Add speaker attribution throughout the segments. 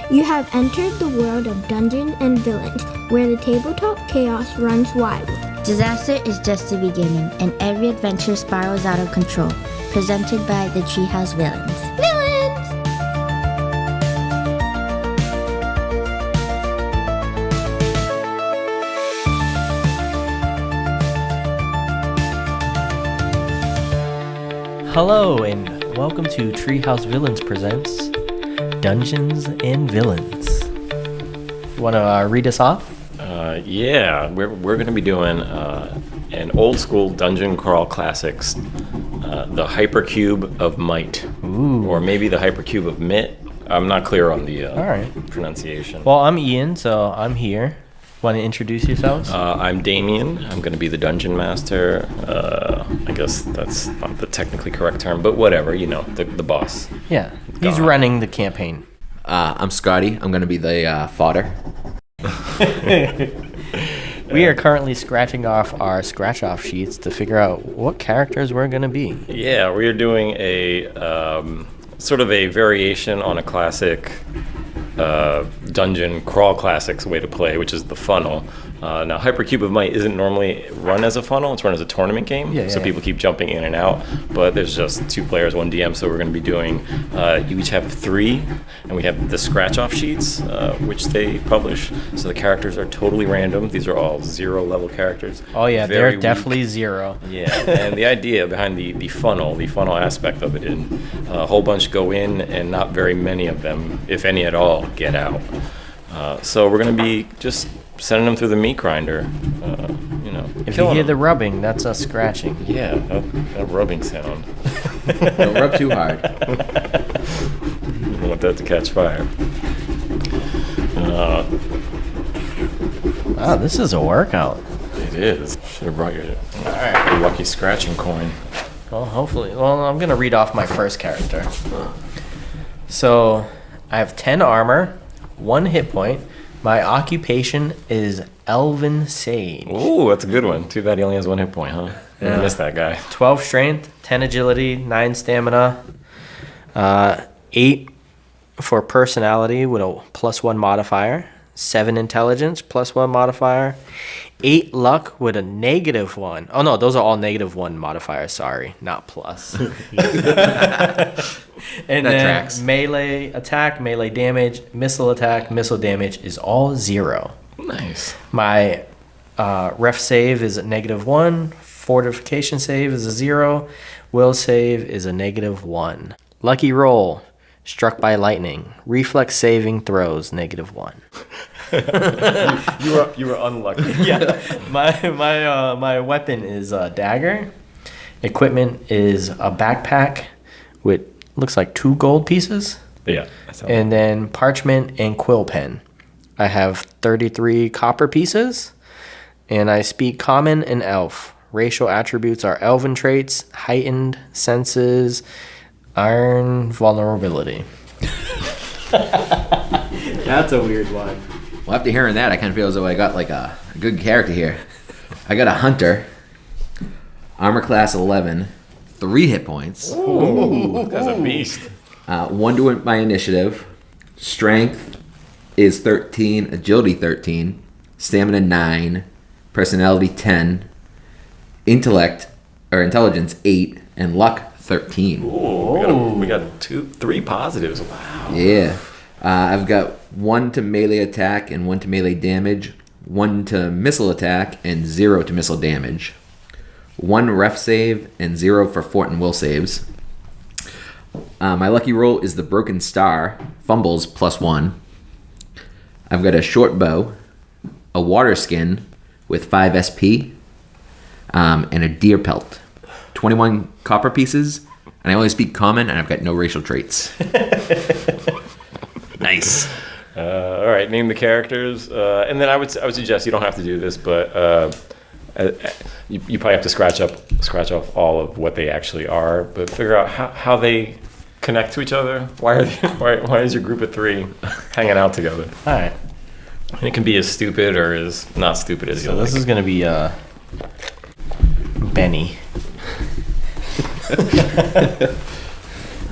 Speaker 1: You have entered the world of Dungeons and Villains, where the tabletop chaos runs wild.
Speaker 2: Disaster is just the beginning, and every adventure spirals out of control. Presented by the Treehouse Villains. Villains!
Speaker 3: Hello, and welcome to Treehouse Villains presents Dungeons and Villains. You want to read us off?
Speaker 4: Yeah, we're going to be doing an old school dungeon crawl classics, the Hypercube of Might.
Speaker 3: Ooh.
Speaker 4: Or maybe the Hypercube of Mitt. I'm not clear on the
Speaker 3: All right.
Speaker 4: pronunciation.
Speaker 3: Well, I'm Ian, so I'm here. Want to introduce yourselves?
Speaker 4: I'm Damian. I'm going to be the dungeon master. I guess that's not the technically correct term, but whatever, you know, the boss.
Speaker 3: Yeah, he's running the campaign.
Speaker 5: I'm Scotty. I'm going to be the fodder.
Speaker 3: We are currently scratching off our scratch-off sheets to figure out what characters we're going to be.
Speaker 4: Yeah, we are doing a sort of a variation on a classic dungeon crawl classics way to play, which is the funnel. Now, Hypercube of Might isn't normally run as a funnel. It's run as a tournament game, so people keep jumping in and out. But there's just 2 players, 1 DM, so we're going to be doing, you each have 3, and we have the scratch-off sheets, which they publish. So the characters are totally random. These are all 0-level characters.
Speaker 3: Oh, yeah,
Speaker 4: Very
Speaker 3: they're definitely
Speaker 4: weak.
Speaker 3: 0.
Speaker 4: Yeah, and the idea behind the funnel aspect of it is a whole bunch go in and not very many of them, if any at all, get out. So we're going to be just sending them through the meat grinder, you know.
Speaker 3: If you hear the rubbing, that's us scratching.
Speaker 4: Yeah, that rubbing sound.
Speaker 5: Don't rub too hard.
Speaker 4: You don't want that to catch fire.
Speaker 3: Wow, this is a workout.
Speaker 4: It is. Should have brought your lucky scratching coin.
Speaker 3: Well, hopefully. Well, I'm going to read off my first character. So, I have 10 armor, 1 hit point. My occupation is Elven Sage.
Speaker 4: Ooh, that's a good one. Too bad he only has 1 hit point, huh? I missed that guy.
Speaker 3: 12 strength, 10 agility, 9 stamina, 8 for personality with a +1 modifier, 7 intelligence +1 modifier, 8 luck with a -1. Oh no, those are all -1 modifiers. Sorry, not plus. And
Speaker 5: That
Speaker 3: then
Speaker 5: tracks.
Speaker 3: melee attack, melee damage, missile attack, missile damage is all 0.
Speaker 4: Nice.
Speaker 3: My ref save is a -1. Fortification save is a 0. Will save is a -1. Lucky roll. Struck by lightning. Reflex saving throws -1.
Speaker 4: You were unlucky.
Speaker 3: Yeah. My weapon is a dagger. Equipment is a backpack with looks like 2 gold pieces.
Speaker 4: Yeah.
Speaker 3: And then parchment and quill pen. I have 33 copper pieces, and I speak common and elf. Racial attributes are elven traits, heightened senses, iron vulnerability. That's a weird one.
Speaker 5: Well, after hearing that, I kind of feel as though I got like a good character here. I got a hunter, armor class 11, 3 hit points.
Speaker 4: Ooh, that's a beast.
Speaker 5: 1 to my initiative. Strength is 13, agility 13, stamina 9, personality 10, intelligence 8, and luck 13.
Speaker 4: Ooh, we got 3 positives. Wow.
Speaker 5: Yeah. I've got 1 to melee attack and 1 to melee damage, 1 to missile attack and 0 to missile damage, 1 ref save and 0 for fort and will saves. My lucky roll is the broken star, fumbles +1. I've got a short bow, a water skin with 5 SP, and a deer pelt. 21 copper pieces, and I only speak common, and I've got no racial traits. Nice.
Speaker 4: All right, name the characters, and then I would suggest you don't have to do this, but you probably have to scratch off all of what they actually are, but figure out how they connect to each other. Why is your group of 3 hanging out together?
Speaker 3: All right.
Speaker 4: And it can be as stupid or as not stupid as you like.
Speaker 3: So this is going to be Benny.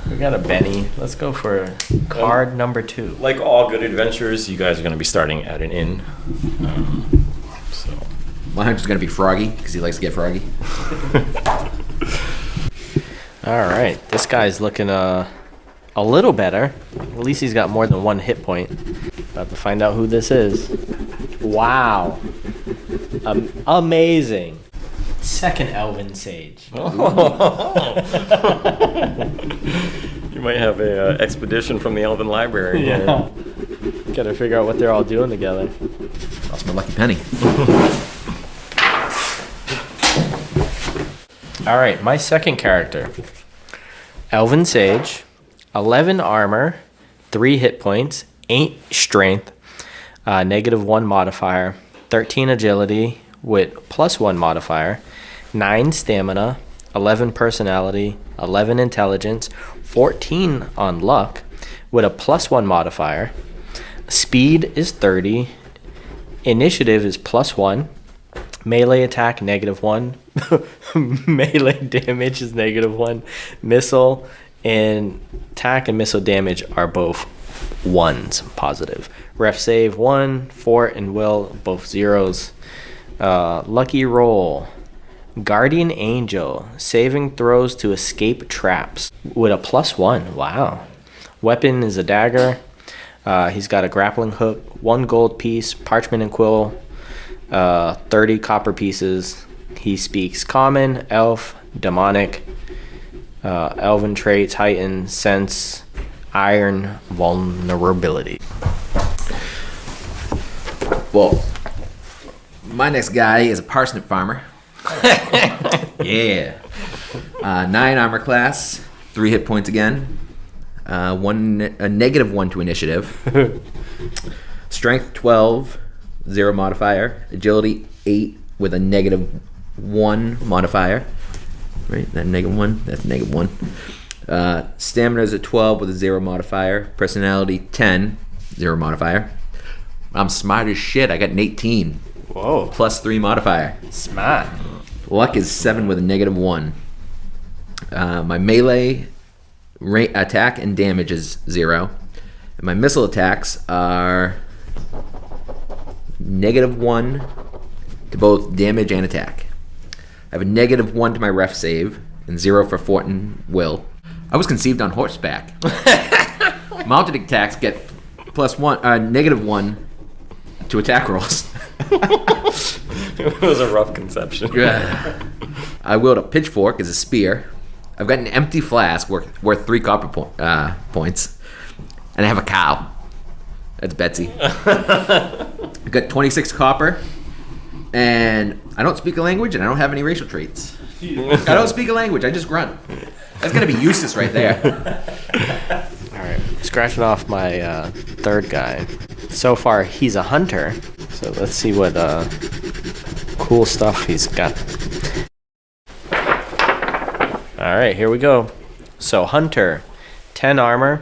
Speaker 3: We got a Benny. Let's go for card number 2.
Speaker 4: Like all good adventures, you guys are going to be starting at an inn. So
Speaker 5: My hunter's gonna be Froggy because he likes to get froggy.
Speaker 3: All right, this guy's looking a little better. At least he's got more than 1 hit point. About to find out who this is. Wow. Amazing. Second Elven Sage.
Speaker 4: you might have a expedition from the Elven Library.
Speaker 3: Yeah. Gotta figure out what they're all doing together.
Speaker 5: Lost my lucky penny.
Speaker 3: All right, my second character. Elven Sage, 11 armor, 3 hit points, 8 strength, -1 modifier, 13 agility with +1 modifier, 9 stamina, 11 personality, 11 intelligence, 14 on luck with a +1 modifier. Speed is 30. Initiative is +1. Melee attack -1. Melee damage is -1. Missile and attack and missile damage are both 1s positive. Ref save 1, fort and will both 0s. Lucky roll. Guardian Angel, saving throws to escape traps with a +1. Wow. Weapon is a dagger. He's got a grappling hook, 1 gold piece, parchment and quill, 30 copper pieces. He speaks common, elf, demonic, elven traits, heightened, sense, iron, vulnerability.
Speaker 5: Well, my next guy is a parsnip farmer. Yeah. 9 armor class, 3 hit points again. A -1 to initiative. Strength 12, 0 modifier. Agility 8 with a -1 modifier. Right, that -1, that's -1. Stamina is a 12 with a 0 modifier. Personality 10, 0 modifier. I'm smart as shit. I got an 18.
Speaker 3: Whoa.
Speaker 5: +3 modifier.
Speaker 3: Smart.
Speaker 5: Luck is 7 with a -1. My melee attack and damage is 0. And my missile attacks are -1 to both damage and attack. I have a -1 to my ref save and 0 for fort and will. I was conceived on horseback. Mounted attacks get -1 to attack rolls.
Speaker 4: It was a rough conception.
Speaker 5: I wield a pitchfork as a spear. I've got an empty flask worth 3 copper points. And I have a cow. That's Betsy. I've got 26 copper. And I don't speak a language and I don't have any racial traits. I don't speak a language, I just grunt. That's going to be useless right there.
Speaker 3: All right, scratching off my third guy. So far, he's a hunter. So let's see what cool stuff he's got. All right, here we go. So hunter, 10 armor,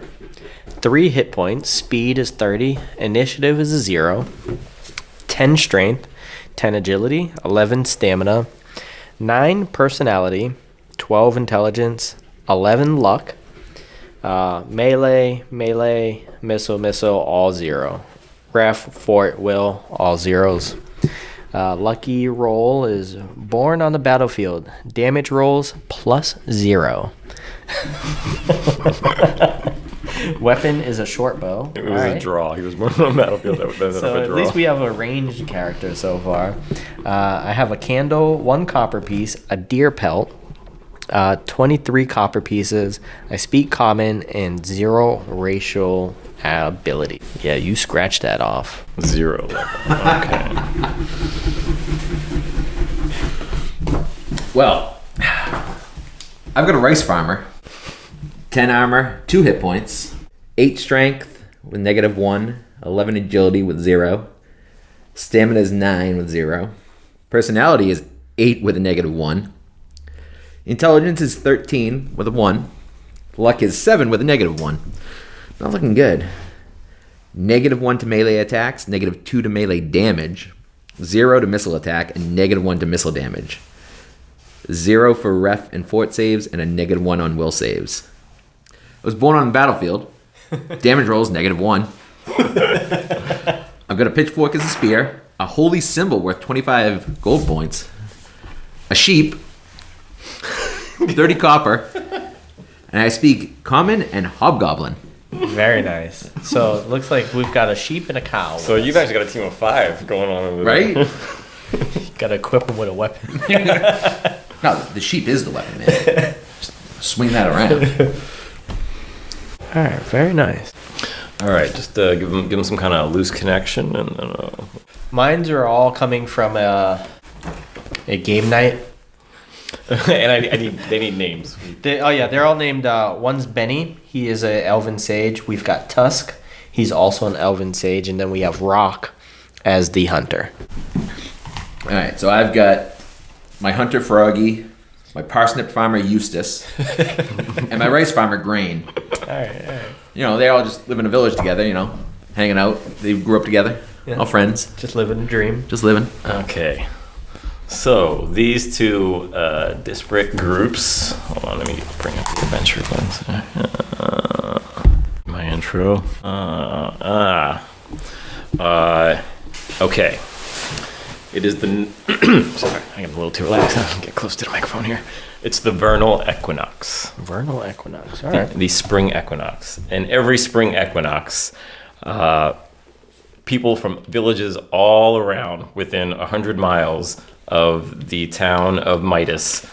Speaker 3: 3 hit points. Speed is 30. Initiative is a 0. 10 strength, 10 agility, 11 stamina, 9 personality, 12 intelligence, 11 luck. Melee, missile, all 0. Ref, fort, will, all 0s. Lucky roll is born on the battlefield. Damage rolls +0. Weapon is a short bow.
Speaker 4: It was a draw. He was born on the battlefield. That was
Speaker 3: So
Speaker 4: a
Speaker 3: at
Speaker 4: draw.
Speaker 3: least we have a ranged character so far. I have a candle, 1 copper piece, a deer pelt, 23 copper pieces. I speak common and 0 racial ability. Yeah, you scratched that off.
Speaker 4: 0 level. Okay.
Speaker 5: Well, I've got a rice farmer. 10 armor, 2 hit points, 8 strength with -1, 11 agility with 0, stamina is 9 with 0, personality is 8 with a -1, intelligence is 13 with a 1, luck is 7 with a -1. Not looking good. -1 to melee attacks, -2 to melee damage, 0 to missile attack, and -1 to missile damage. 0 for ref and fort saves, and a -1 on will saves. was born on the battlefield. Damage rolls -1. I've got a pitchfork as a spear, a holy symbol worth 25 gold points, a sheep, 30 copper, and I speak common and hobgoblin.
Speaker 3: Very nice. So it looks like we've got a sheep and a cow.
Speaker 4: So you've actually got a team of 5 going on over there.
Speaker 5: Right?
Speaker 3: Got to equip them with a weapon.
Speaker 5: No, the sheep is the weapon, man. Just swing that around.
Speaker 3: All right, very nice.
Speaker 4: All right, just give them some kind of loose connection, and then.
Speaker 3: Mines are all coming from a game night.
Speaker 4: And they need names.
Speaker 3: They're all named. One's Benny. He is a elven sage. We've got Tusk. He's also an elven sage, and then we have Rock as the hunter.
Speaker 5: All right, so I've got my hunter Froggy, my parsnip farmer Eustace, and my rice farmer Grain.
Speaker 3: All right.
Speaker 5: You know, they all just live in a village together, you know, hanging out. They grew up together, all friends.
Speaker 3: Just living a dream.
Speaker 5: Just living.
Speaker 4: Okay. So these 2 disparate groups. Hold on, let me bring up the adventure ones. My intro. Okay. It is the. Sorry, I got a little too relaxed. Get close to the microphone here. It's the vernal equinox.
Speaker 3: Vernal equinox. All right.
Speaker 4: The spring equinox. And every spring equinox, people from villages all around within 100 miles of the town of Midas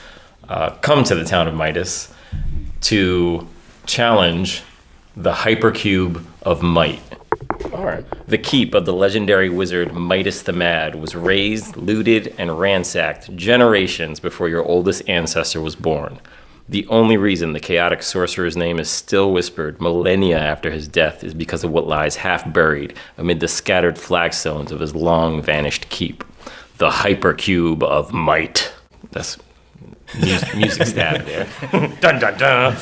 Speaker 4: come to the town of Midas to challenge the hypercube of might.
Speaker 3: All right.
Speaker 4: The keep of the legendary wizard Midas the Mad was razed, looted, and ransacked generations before your oldest ancestor was born. The only reason the chaotic sorcerer's name is still whispered millennia after his death is because of what lies half buried amid the scattered flagstones of his long vanished keep. The hypercube of might. That's music stab there. Dun dun dun.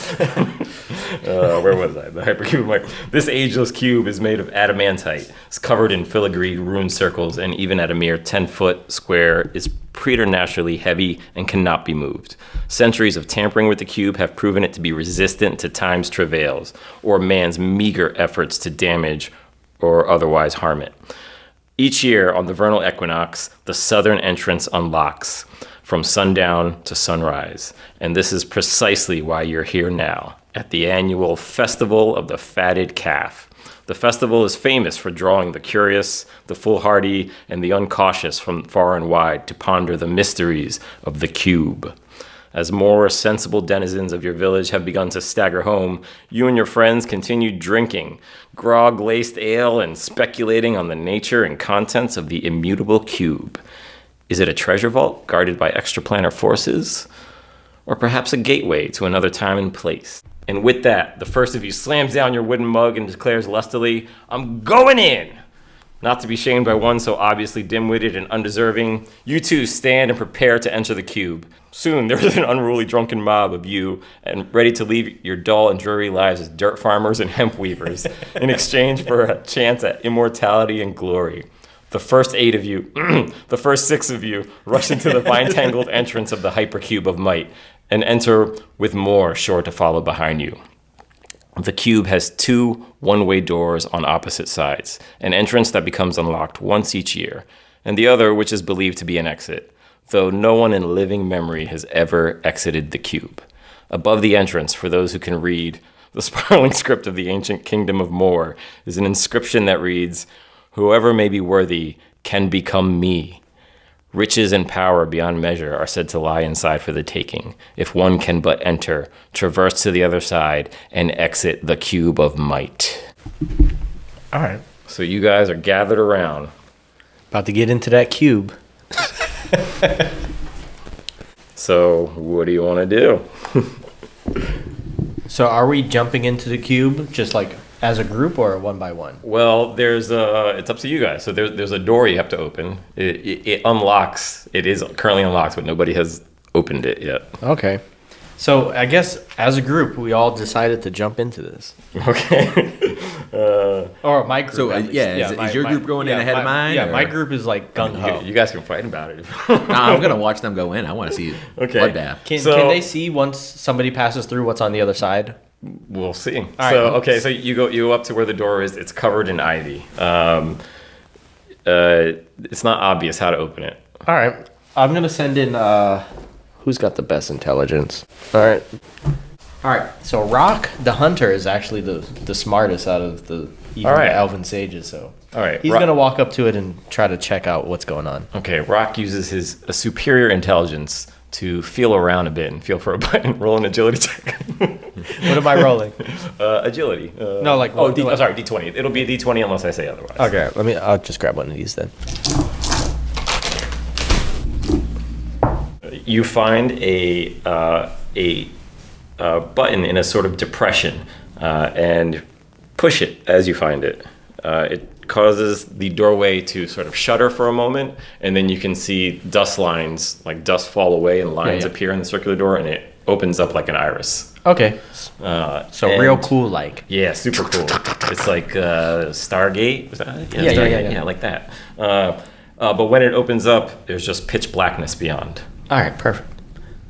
Speaker 4: Where was I? The hypercube of might. This ageless cube is made of adamantite. It's covered in filigreed rune circles, and even at a mere 10-foot square, is preternaturally heavy and cannot be moved. Centuries of tampering with the cube have proven it to be resistant to time's travails, or man's meager efforts to damage or otherwise harm it. Each year on the vernal equinox, the southern entrance unlocks from sundown to sunrise. And this is precisely why you're here now, at the annual Festival of the Fatted Calf. The festival is famous for drawing the curious, the foolhardy, and the uncautious from far and wide to ponder the mysteries of the cube. As more sensible denizens of your village have begun to stagger home, you and your friends continue drinking grog-laced ale and speculating on the nature and contents of the immutable cube. Is it a treasure vault guarded by extraplanar forces? Or perhaps a gateway to another time and place? And with that, the first of you slams down your wooden mug and declares lustily, "I'm going in!" Not to be shamed by one so obviously dim-witted and undeserving, you two stand and prepare to enter the cube. Soon there is an unruly drunken mob of you and ready to leave your dull and dreary lives as dirt farmers and hemp weavers in exchange for a chance at immortality and glory. The first 8 of you, the first 6 of you, rush into the vine-tangled entrance of the hypercube of might and enter with more sure to follow behind you. The cube has 2 one-way doors on opposite sides, an entrance that becomes unlocked once each year, and the other which is believed to be an exit, though no one in living memory has ever exited the cube. Above the entrance, for those who can read, the sprawling script of the ancient kingdom of Mor is an inscription that reads, "Whoever may be worthy can become me. Riches and power beyond measure are said to lie inside for the taking, if one can but enter, traverse to the other side, and exit the cube of might."
Speaker 3: All right.
Speaker 4: So you guys are gathered around.
Speaker 3: About to get into that cube.
Speaker 4: So what do you want to do?
Speaker 3: So are we jumping into the cube just like as a group or one by one?
Speaker 4: Well, it's up to you guys. So there's a door you have to open. It unlocks. It is currently unlocked, but nobody has opened it yet.
Speaker 3: Okay. So I guess as a group, we all decided to jump into this.
Speaker 4: Okay.
Speaker 3: Or my group.
Speaker 5: So, is your group going in ahead of mine?
Speaker 3: Yeah,
Speaker 5: or?
Speaker 3: my group is like gung-ho.
Speaker 4: You guys can fight about it.
Speaker 5: Nah, I'm going to watch them go in. I want to see
Speaker 4: Okay.
Speaker 5: bloodbath.
Speaker 3: Can
Speaker 4: So-
Speaker 3: they see once somebody passes through what's on the other side?
Speaker 4: We'll see.
Speaker 3: right.
Speaker 4: So you go up to where the door is. It's covered in ivy. It's not obvious how to open it.
Speaker 3: All right. I'm going to send in, who's got the best intelligence? All right. All right. So Rock, the hunter, is actually the smartest out of the elven sages. So
Speaker 4: All right.
Speaker 3: he's going to walk up to it and try to check out what's going on.
Speaker 4: Okay, Rock uses a superior intelligence to feel around a bit and feel for a button. Roll an agility check.
Speaker 3: What am I rolling?
Speaker 4: Agility.
Speaker 3: No, like...
Speaker 4: sorry, D20. It'll be a D20 unless I say otherwise.
Speaker 3: Okay, I'll just grab one of these then.
Speaker 4: You find a button in a sort of depression and push it as you find it. It causes the doorway to sort of shutter for a moment, and then you can see dust lines, like dust fall away and lines appear in the circular door, and it opens up like an iris.
Speaker 3: Okay. So real cool, like.
Speaker 4: Yeah, super cool. It's like Stargate. Was that it?
Speaker 3: Yeah,
Speaker 4: Stargate. Yeah, like that. But when it opens up, there's just pitch blackness beyond.
Speaker 3: All right, perfect.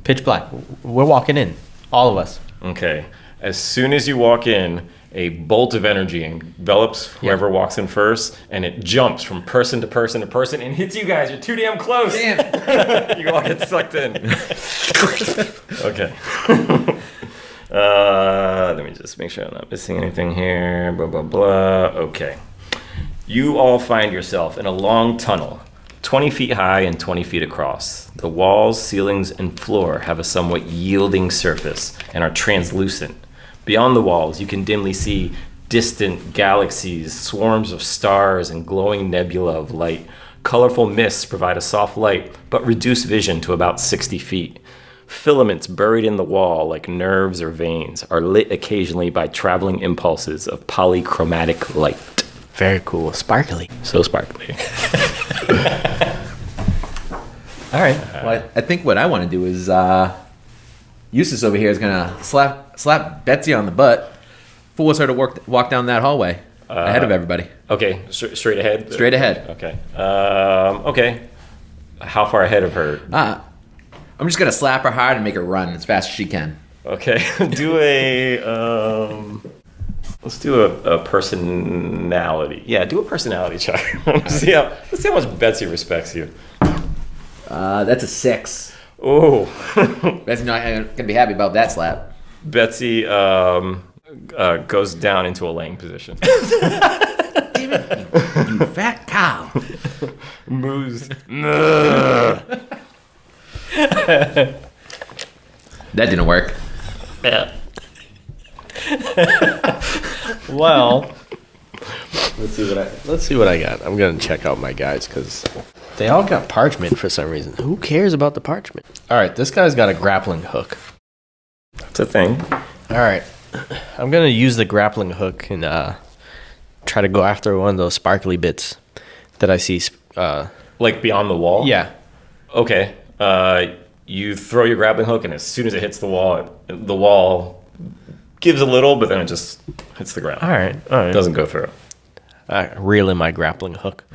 Speaker 3: Pitch black. We're walking in, all of us.
Speaker 4: Okay. As soon as you walk in, a bolt of energy envelops whoever walks in first, and it jumps from person to person to person and hits you guys. You're too damn close. Damn. You all get sucked in. Okay. Let me just make sure I'm not missing anything here. Blah, blah, blah. Okay. You all find yourself in a long tunnel, 20 feet high and 20 feet across. The walls, ceilings, and floor have a somewhat yielding surface and are translucent. Beyond the walls, you can dimly see distant galaxies, swarms of stars, and glowing nebula of light. Colorful mists provide a soft light, but reduce vision to about 60 feet. Filaments buried in the wall, like nerves or veins, are lit occasionally by traveling impulses of polychromatic light.
Speaker 3: Very cool. Sparkly.
Speaker 4: So sparkly.
Speaker 5: All right. Well, I think what I want to do is Eustace over here is gonna slap Betsy on the butt, force her to walk down that hallway ahead of everybody.
Speaker 4: Okay, straight ahead?
Speaker 5: Straight ahead.
Speaker 4: Okay. Okay. How far ahead of her?
Speaker 5: I'm just gonna slap her hard and make her run as fast as she can.
Speaker 4: Okay. Let's do a personality. Yeah, do a personality check. Let's see how much Betsy respects you.
Speaker 5: That's a 6.
Speaker 4: Oh.
Speaker 5: Betsy's not gonna be happy about that slap.
Speaker 4: Betsy goes down into a laying position.
Speaker 5: Damn it, you fat cow.
Speaker 4: Moves.
Speaker 5: That didn't work.
Speaker 4: Yeah.
Speaker 3: Well, let's see what I got. I'm gonna check out my guys because they all got parchment for some reason. Who cares about the parchment? All right, this guy's got a grappling hook.
Speaker 4: That's a thing.
Speaker 3: All right, I'm gonna use the grappling hook and try to go after one of those sparkly bits that I see.
Speaker 4: Like beyond the wall?
Speaker 3: Yeah.
Speaker 4: Okay. You throw your grappling hook, and as soon as it hits the wall gives a little, but then it just hits the ground.
Speaker 3: All right.
Speaker 4: It doesn't go through.
Speaker 3: I reel in my grappling hook.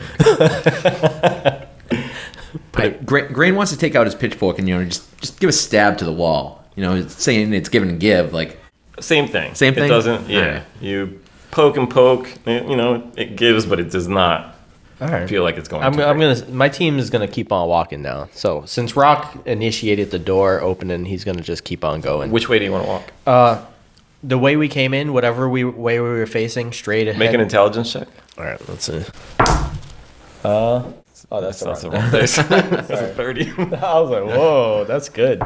Speaker 5: Grain wants to take out his pitchfork and just give a stab to the wall. It's saying it's give and give, like
Speaker 4: same thing.
Speaker 5: Same thing.
Speaker 4: It doesn't. Yeah.
Speaker 5: Right.
Speaker 4: You poke and poke. It gives, but it does not.
Speaker 3: All right.
Speaker 4: Feel like it's going.
Speaker 3: My team is gonna keep on walking now. So since Rock initiated the door opening, he's gonna just keep on going.
Speaker 4: Which way do you want to walk?
Speaker 3: The way we came in, whatever way we were facing, straight ahead.
Speaker 4: Make an intelligence check.
Speaker 3: All right, let's see. That's
Speaker 4: the wrong place. That's a 30.
Speaker 3: I was like, whoa, that's good.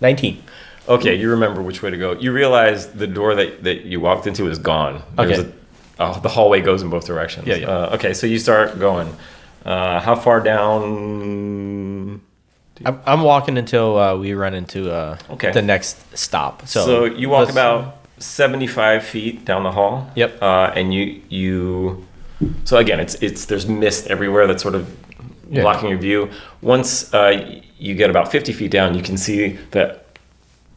Speaker 3: 19.
Speaker 4: Okay, you remember which way to go. You realize the door that you walked into is gone.
Speaker 3: Okay.
Speaker 4: The hallway goes in both directions.
Speaker 3: Yeah.
Speaker 4: Okay, so you start going. How far down?
Speaker 3: I'm walking until we run into the next stop.
Speaker 4: So you walk about 75 feet down the hall.
Speaker 3: Yep.
Speaker 4: And you. So again, it's there's mist everywhere that's sort of blocking your view. Once you get about 50 feet down, you can see that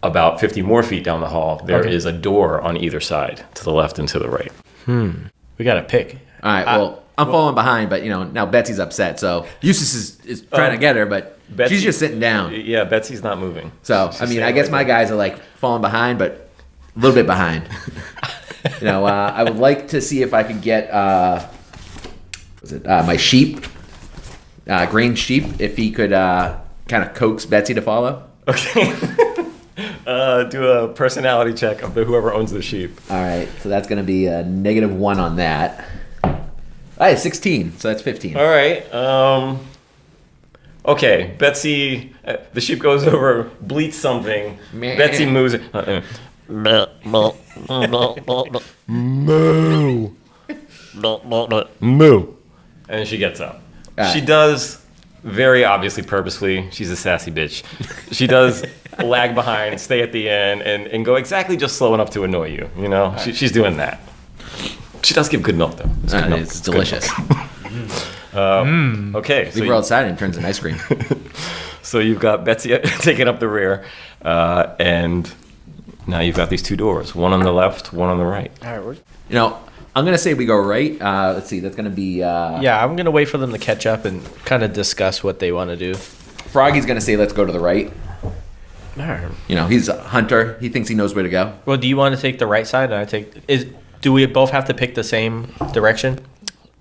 Speaker 4: about 50 more feet down the hall, there is a door on either side, to the left and to the right.
Speaker 3: We got to pick.
Speaker 5: All right, well, I'm falling behind, but now Betsy's upset, so Eustace is trying to get her, but she's just sitting down.
Speaker 4: Yeah, Betsy's not moving.
Speaker 5: So, I guess my guys are like falling behind, but little bit behind. I would like to see if I could get my sheep, Green Sheep, if he could kind of coax Betsy to follow.
Speaker 4: Okay. Do a personality check of whoever owns the sheep.
Speaker 5: All right, so that's going to be a -1 on that. All right, 16, so that's 15.
Speaker 4: All right. Okay, Betsy, the sheep goes over, bleats something.
Speaker 5: Meh.
Speaker 4: Betsy moves.
Speaker 6: Moo.
Speaker 4: Moo. And she gets up.
Speaker 5: right.
Speaker 4: She does, very obviously purposefully, she's a sassy bitch. She does lag behind, stay at the end, and go exactly just slow enough to annoy you. She's doing that. She does give good milk, though. It's good milk.
Speaker 5: It's delicious.
Speaker 4: Okay.
Speaker 5: Leave her outside and it turns into ice cream.
Speaker 4: So you've got Betsy taking up the rear, and now you've got these two doors, one on the left, one on the right.
Speaker 3: All right.
Speaker 5: I'm going to say we go right. Let's see, that's going to be...
Speaker 3: Yeah, I'm going to wait for them to catch up and kind of discuss what they want to do.
Speaker 5: Froggy's going to say let's go to the right.
Speaker 3: All right.
Speaker 5: He's a hunter. He thinks he knows where to go.
Speaker 3: Well, do you want to take the right side? And do we both have to pick the same direction?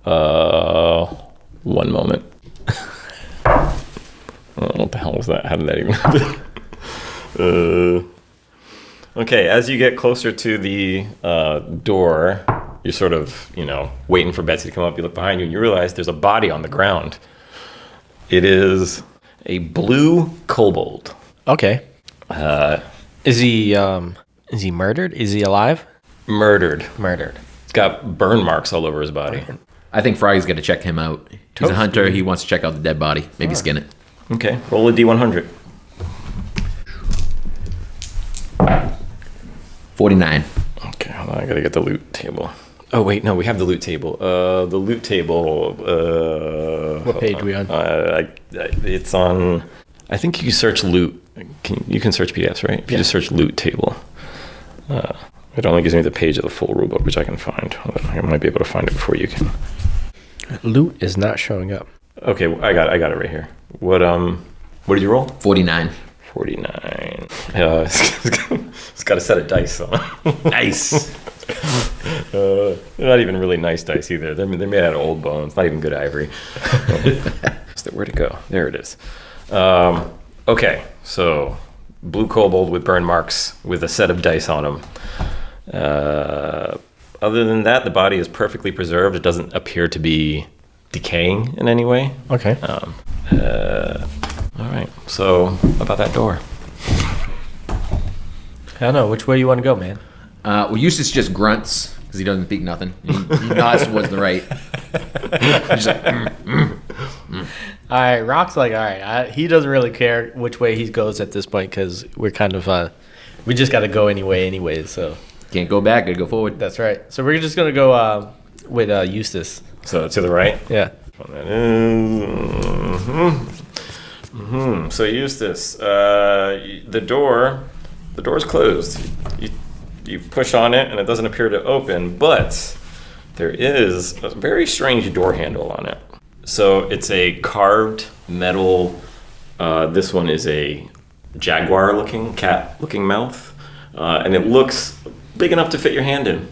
Speaker 4: One moment. What the hell was that? How did that even happen? Okay, as you get closer to the door, you're sort of, waiting for Betsy to come up. You look behind you and you realize there's a body on the ground. It is a blue kobold.
Speaker 3: Okay. Is he murdered? Is he alive?
Speaker 4: Murdered.
Speaker 3: Murdered.
Speaker 4: He's got burn marks all over his body.
Speaker 5: I think Froggy's going to check him out. He's a hunter. He wants to check out the dead body. Maybe skin it.
Speaker 4: Okay, roll a D100.
Speaker 5: 49.
Speaker 4: Okay, hold on. I gotta get the loot table. Oh wait, no, we have the loot table. The loot table.
Speaker 3: What page are we on?
Speaker 4: It's on. I think you can search loot. You can search PDFs, right? If you just search loot table, it only gives me the page of the full rulebook, which I can find. I might be able to find it before you can.
Speaker 3: Loot is not showing up.
Speaker 4: Okay, I got it right here. What did you roll?
Speaker 5: 49.
Speaker 4: 49. It's got a set of dice on it.
Speaker 5: Nice.
Speaker 4: They're not even really nice dice either. They're made out of old bones. Not even good ivory. Where'd it go? There it is. Okay, so blue kobold with burn marks with a set of dice on them. Other than that, the body is perfectly preserved. It doesn't appear to be decaying in any way.
Speaker 3: Okay.
Speaker 4: All right. So about that door.
Speaker 3: I don't know. Which way you want to go, man?
Speaker 5: Well, Eustace just grunts because he doesn't speak nothing. He nods towards the right. He's like,
Speaker 3: All right. Rock's like, all right. He doesn't really care which way he goes at this point because we're kind of, we just got to go anyways. So
Speaker 5: can't go back. Gotta go forward.
Speaker 3: that's right. So we're just gonna go with Eustace.
Speaker 4: So to the right.
Speaker 3: Yeah.
Speaker 4: So Eustace, the door's closed. You push on it and it doesn't appear to open, but there is a very strange door handle on it. So it's a carved metal. This one is a jaguar-looking, cat-looking mouth, and it looks big enough to fit your hand in.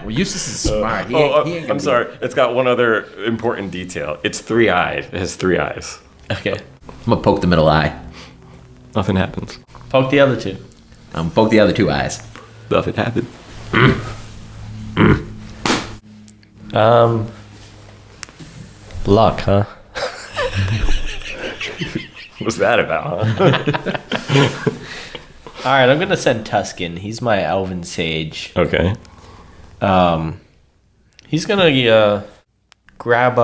Speaker 5: Well, Eustace is smart.
Speaker 4: I'm sorry. It's got one other important detail. It's 3-eyed. It has 3 eyes.
Speaker 3: Okay.
Speaker 5: I'm gonna poke the middle eye.
Speaker 4: Nothing happens.
Speaker 3: Poke the other two.
Speaker 5: I'm gonna poke the other 2 eyes.
Speaker 4: Nothing happened.
Speaker 3: Luck, huh?
Speaker 4: What's that about, huh?
Speaker 3: All right, I'm gonna send Tuscan. He's my elven sage.
Speaker 4: Okay.
Speaker 3: He's gonna grab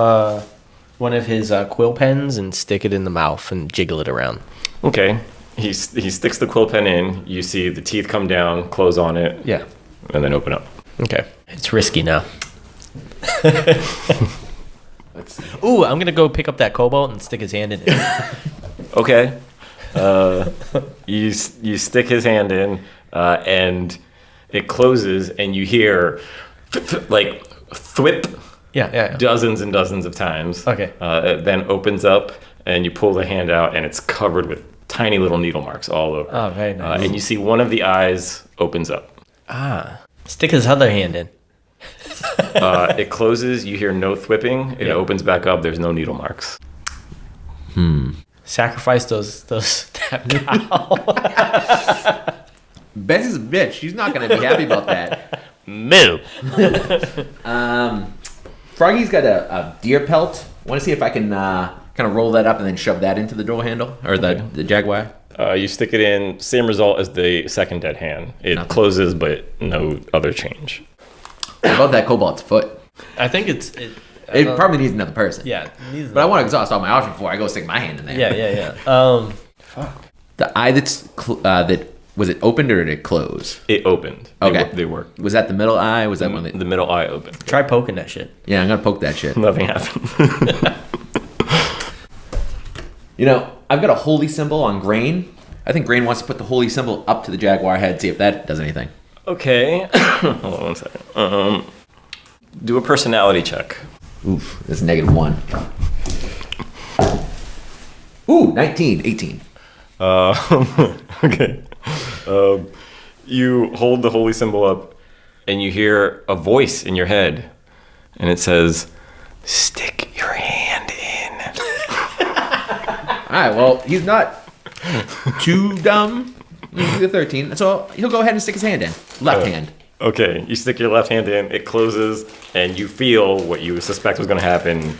Speaker 3: one of his quill pens and stick it in the mouth and jiggle it around.
Speaker 4: Okay. He sticks the quill pen in. You see the teeth come down, close on it.
Speaker 3: Yeah.
Speaker 4: And then open up.
Speaker 3: Okay. It's risky now. Ooh, I'm gonna go pick up that cobalt and stick his hand in it.
Speaker 4: Okay. You stick his hand in, and it closes, and you hear like thwip.
Speaker 3: Yeah.
Speaker 4: Dozens and dozens of times.
Speaker 3: Okay.
Speaker 4: It then opens up, and you pull the hand out, and it's covered with tiny little needle marks all over.
Speaker 3: Oh, very nice.
Speaker 4: And you see one of the eyes opens up.
Speaker 3: Stick his other hand in.
Speaker 4: It closes. You hear no thwipping. It opens back up. There's no needle marks.
Speaker 3: Sacrifice that cow.
Speaker 5: Bessie's a bitch. She's not going to be happy about that.
Speaker 3: Moo.
Speaker 5: Froggy's got a deer pelt. Want to see if I can kind of roll that up and then shove that into the door handle or the jaguar?
Speaker 4: You stick it in. Same result as the second dead hand. It closes, but no other change.
Speaker 5: Above that kobold's foot.
Speaker 3: I think it
Speaker 5: probably needs another person.
Speaker 3: Yeah.
Speaker 5: But I want to exhaust all my options before I go stick my hand in there.
Speaker 3: Yeah. Fuck.
Speaker 5: The eye that was it opened or did it close?
Speaker 4: It opened.
Speaker 5: Okay.
Speaker 4: They worked.
Speaker 5: Was that the middle eye? Was that one?
Speaker 4: The middle eye opened.
Speaker 3: Try poking that shit.
Speaker 5: Yeah, I'm gonna poke that shit.
Speaker 4: Nothing happened.
Speaker 5: I've got a holy symbol on Grain. I think Grain wants to put the holy symbol up to the jaguar head, see if that does anything.
Speaker 4: Okay. Hold on 1 second. Do a personality check.
Speaker 5: Oof, that's -1. Ooh, 19, 18.
Speaker 4: Okay. You hold the holy symbol up, and you hear a voice in your head, and it says, "Stick your hand in."
Speaker 5: All right, well, he's not too dumb. He's a 13, so he'll go ahead and stick his hand in. Left hand.
Speaker 4: Okay, you stick your left hand in, it closes, and you feel what you suspect was going to happen.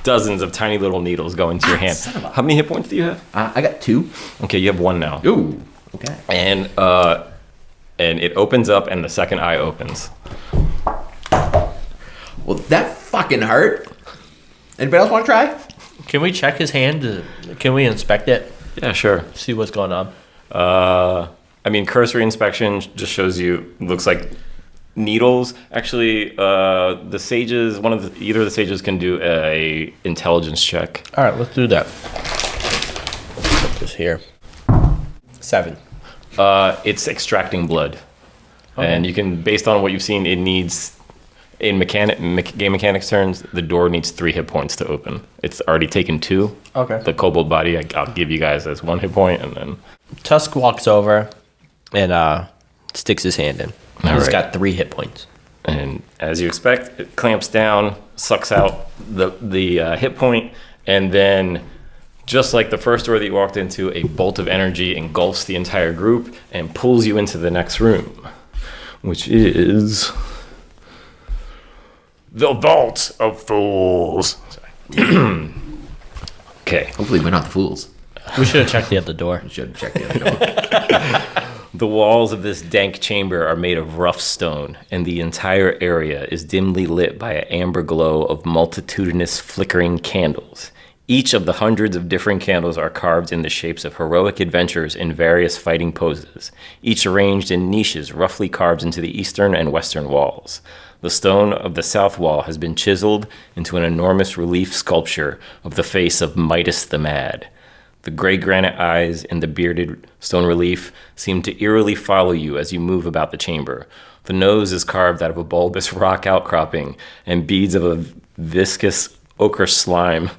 Speaker 4: Dozens of tiny little needles go into your hand. How many hit points do you have?
Speaker 5: I got 2.
Speaker 4: Okay, you have 1 now.
Speaker 5: Ooh, okay.
Speaker 4: And it opens up, and the second eye opens.
Speaker 5: Well, that fucking hurt. Anybody else want to try?
Speaker 3: Can we check his hand? Can we inspect it?
Speaker 4: Yeah, sure.
Speaker 3: See what's going on.
Speaker 4: Cursory inspection just shows you, looks like needles. Actually, the sages, either of the sages can do a intelligence check.
Speaker 3: All right, let's do that. Let's put this here. 7.
Speaker 4: It's extracting blood. Okay. And you can, based on what you've seen, it needs, in game mechanics terms, the door needs 3 hit points to open. It's already taken 2.
Speaker 3: Okay.
Speaker 4: The kobold body, I'll give you guys as 1 hit point, and then...
Speaker 3: Tusk walks over and sticks his hand in. He's got 3 hit points.
Speaker 4: And as you expect, it clamps down, sucks out the hit point, and then, just like the first door that you walked into, a bolt of energy engulfs the entire group and pulls you into the next room, which is the Vault of Fools. Okay.
Speaker 5: Hopefully we're not the fools.
Speaker 3: We should have checked the other door.
Speaker 5: We should have checked the other door.
Speaker 4: The walls of this dank chamber are made of rough stone, and the entire area is dimly lit by an amber glow of multitudinous flickering candles. Each of the hundreds of different candles are carved in the shapes of heroic adventurers in various fighting poses, each arranged in niches roughly carved into the eastern and western walls. The stone of the south wall has been chiseled into an enormous relief sculpture of the face of Midas the Mad. The gray granite eyes in the bearded stone relief seem to eerily follow you as you move about the chamber. The nose is carved out of a bulbous rock outcropping, and beads of a viscous ochre slime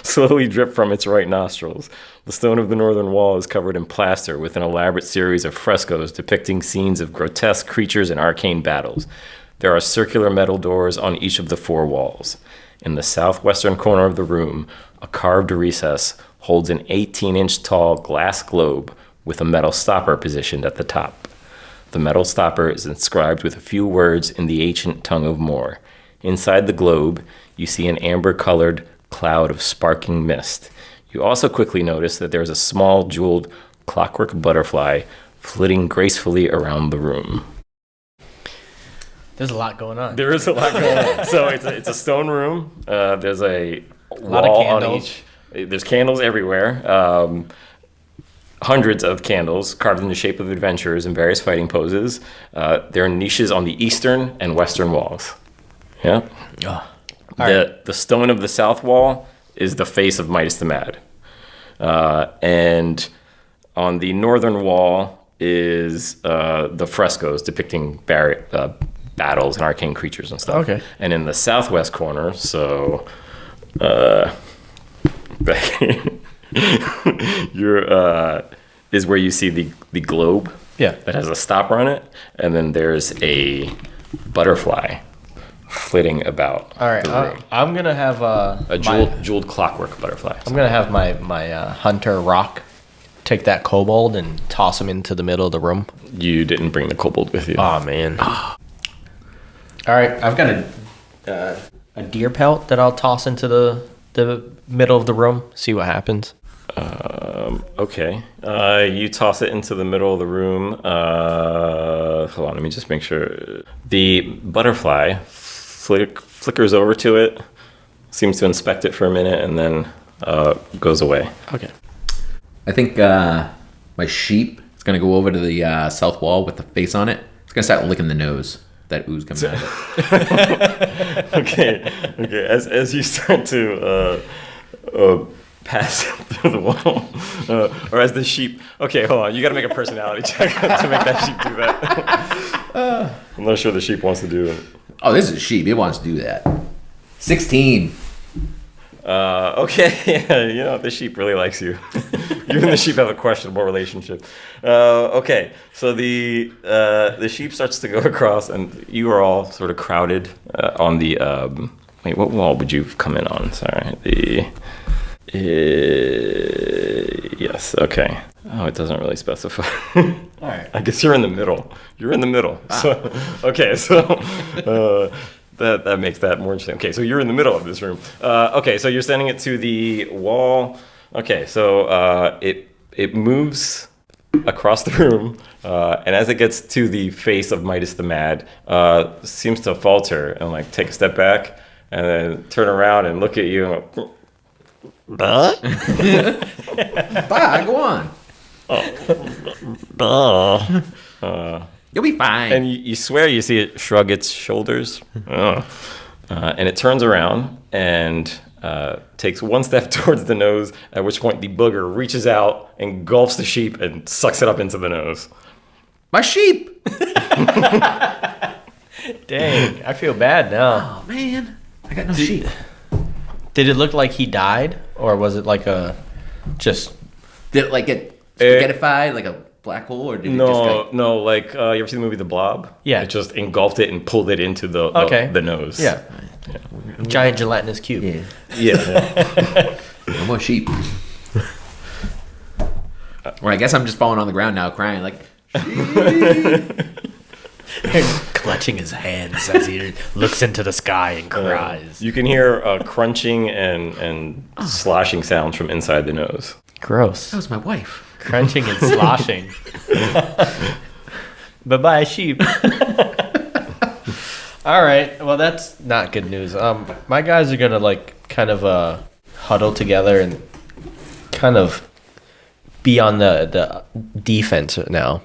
Speaker 4: slowly drip from its right nostrils. The stone of the northern wall is covered in plaster with an elaborate series of frescoes depicting scenes of grotesque creatures and arcane battles. There are circular metal doors on each of the 4 walls. In the southwestern corner of the room, a carved recess holds an 18-inch tall glass globe with a metal stopper positioned at the top. The metal stopper is inscribed with a few words in the ancient tongue of Moor. Inside the globe, you see an amber-colored cloud of sparkling mist. You also quickly notice that there is a small jeweled clockwork butterfly flitting gracefully around the room.
Speaker 3: There's a lot going on.
Speaker 4: There is a lot going on. So it's a stone room. There's a
Speaker 3: lot of
Speaker 4: wall
Speaker 3: candles.
Speaker 4: on each. There's candles everywhere. Hundreds of candles carved in the shape of adventurers in various fighting poses. There are niches on the eastern and western walls. Yeah. The stone of the south wall is the face of Midas the Mad. And on the northern wall is the frescoes depicting battles and arcane creatures and stuff.
Speaker 3: Okay.
Speaker 4: And in the southwest corner, is where you see the globe.
Speaker 3: Yeah.
Speaker 4: That has a stopper on it, and then there's a butterfly flitting about.
Speaker 3: All right.
Speaker 4: the room.
Speaker 3: I'm gonna have
Speaker 4: A jeweled clockwork butterfly.
Speaker 3: I'm gonna have my hunter rock take that kobold and toss him into the middle of the room.
Speaker 4: You didn't bring the kobold with you.
Speaker 3: Oh man. All right. I've got a deer pelt that I'll toss into the middle of the room. See what happens.
Speaker 4: Okay. You toss it into the middle of the room. Hold on, let me just make sure. The butterfly flickers over to it, seems to inspect it for a minute, and then goes away.
Speaker 3: Okay.
Speaker 5: I think my sheep is going to go over to the south wall with the face on it. It's going to start licking the nose. That ooze coming out of it.
Speaker 4: Okay. As you start to pass through the wall, or as the sheep. Okay, hold on. You got to make a personality check to make that sheep do that. I'm not sure the sheep wants to do it.
Speaker 5: Oh, this is a sheep. It wants to do that. 16.
Speaker 4: Okay, yeah, the sheep really likes you. You and the sheep have a questionable relationship. Okay, so the sheep starts to go across, and you are all sort of crowded on the. Wait, what wall would you come in on? Sorry, yes. Okay. Oh, it doesn't really specify.
Speaker 3: All right.
Speaker 4: I guess you're in the middle. You're in the middle. So, okay, so. That makes that more interesting. Okay, so you're in the middle of this room. Okay, so you're sending it to the wall. Okay, so it moves across the room, and as it gets to the face of Midas the Mad, seems to falter and like take a step back, and then turn around and look at you and go,
Speaker 5: Bah, go on. You'll be fine.
Speaker 4: and you swear you see it shrug its shoulders, and it turns around and takes one step towards the nose, at which point the booger reaches out, engulfs the sheep, and sucks it up into the nose.
Speaker 5: My sheep.
Speaker 3: Dang, I feel bad now.
Speaker 5: Oh, man. I got no sheep.
Speaker 3: Did it look like he died, or was it like a just?
Speaker 5: Did it like get spaghettified like a black hole, or did it just
Speaker 4: No, like you ever see the movie The Blob?
Speaker 3: Yeah.
Speaker 4: It just engulfed it and pulled it into the nose.
Speaker 3: Yeah. Giant gelatinous cube.
Speaker 5: Yeah. No more sheep. Well, I guess I'm just falling on the ground now, crying like.
Speaker 3: Clutching his hands as he looks into the sky and cries.
Speaker 4: You can hear crunching and sloshing sounds from inside the nose.
Speaker 3: Gross.
Speaker 5: That was my wife.
Speaker 3: Crunching and sloshing. Bye-bye, sheep. All right. Well, that's not good news. My guys are gonna like kind of huddle together and kind of be on the defense now.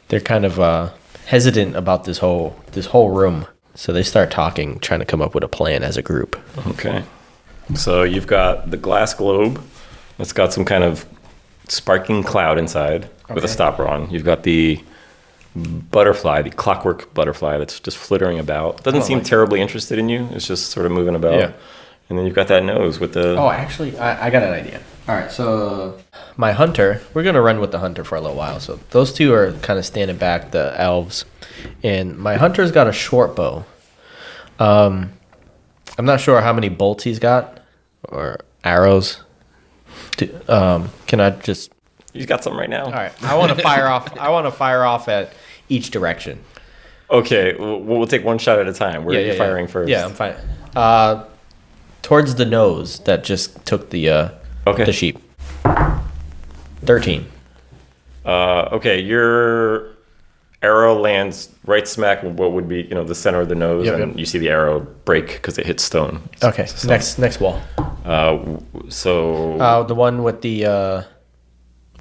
Speaker 3: They're kind of hesitant about this whole room, so they start talking, trying to come up with a plan as a group.
Speaker 4: Okay. So you've got the glass globe that's got some kind of sparking cloud inside with a stopper on. You've got the butterfly, the clockwork butterfly that's just flittering about. Doesn't seem terribly interested in you. It's just sort of moving about.
Speaker 3: Yeah.
Speaker 4: And then you've got that nose with the...
Speaker 3: Oh, actually, I got an idea. All right, so my hunter, we're going to run with the hunter for a little while. So those two are kind of standing back, the elves. And my hunter's got a short bow. I'm not sure how many bolts he's got or arrows. Can I just...
Speaker 4: He's got some right now.
Speaker 3: All right, I want to fire off. I want to fire off at each direction.
Speaker 4: Okay, we'll take one shot at a time. Where are you firing first?
Speaker 3: Yeah, I'm fine. Towards the nose that just took the sheep. 13.
Speaker 4: Okay, your arrow lands right smack in what would be, the center of the nose, and you see the arrow break because it hits stone.
Speaker 3: Okay, next wall.
Speaker 4: So
Speaker 3: the one with the,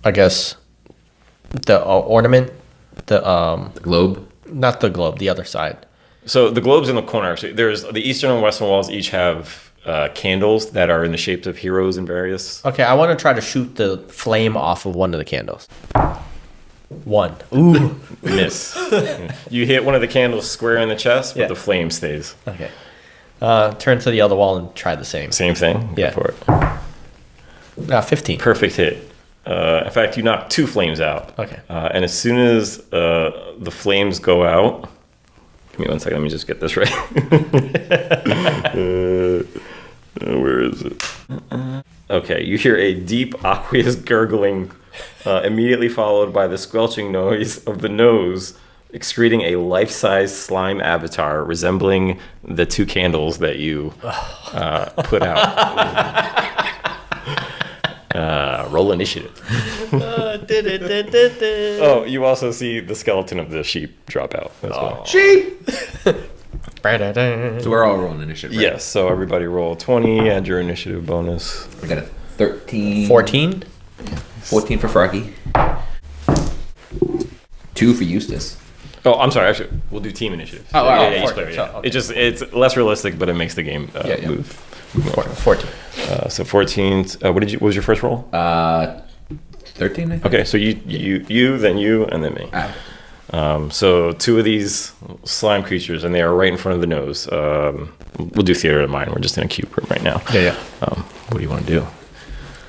Speaker 3: I guess, the ornament, the
Speaker 5: globe.
Speaker 3: Not the globe, the other side.
Speaker 4: So the globe's in the corner. Actually, there's the eastern and western walls each have candles that are in the shapes of heroes and various.
Speaker 3: Okay, I want to try to shoot the flame off of one of the candles. 1. Ooh,
Speaker 4: miss. You hit one of the candles square in the chest, but the flame stays.
Speaker 3: Okay. Turn to the other wall and try the same.
Speaker 4: Same thing.
Speaker 3: Yeah.
Speaker 4: Go for it.
Speaker 3: 15.
Speaker 4: Perfect hit. In fact, you knock 2 flames out.
Speaker 3: Okay.
Speaker 4: And as soon as the flames go out, give me 1 second. Let me just get this right. Where is it? Okay, you hear a deep, aqueous gurgling, immediately followed by the squelching noise of the nose excreting a life-size slime avatar resembling the 2 candles that you put out. Roll initiative. Oh, you also see the skeleton of the sheep drop out as well.
Speaker 5: Sheep!
Speaker 3: So
Speaker 5: So we're all rolling initiative, right?
Speaker 4: Yes, so everybody roll 20, add your initiative bonus.
Speaker 5: I got a 13.
Speaker 3: 14?
Speaker 5: 14 for Froggy. 2 for Eustace.
Speaker 4: Oh, I'm sorry. Actually, we'll do team initiative.
Speaker 5: Oh, all right.
Speaker 4: Each player, yeah.
Speaker 3: Okay.
Speaker 4: It's less realistic, but it makes the game move.
Speaker 3: 14.
Speaker 4: So 14. What was your first roll?
Speaker 5: 13, I think.
Speaker 4: Okay, so you, then you, and then me.
Speaker 5: Ah.
Speaker 4: So 2 of these slime creatures, and they are right in front of the nose. We'll do theater of mind. We're just in a cube room right now.
Speaker 3: Yeah.
Speaker 4: What do you want to do?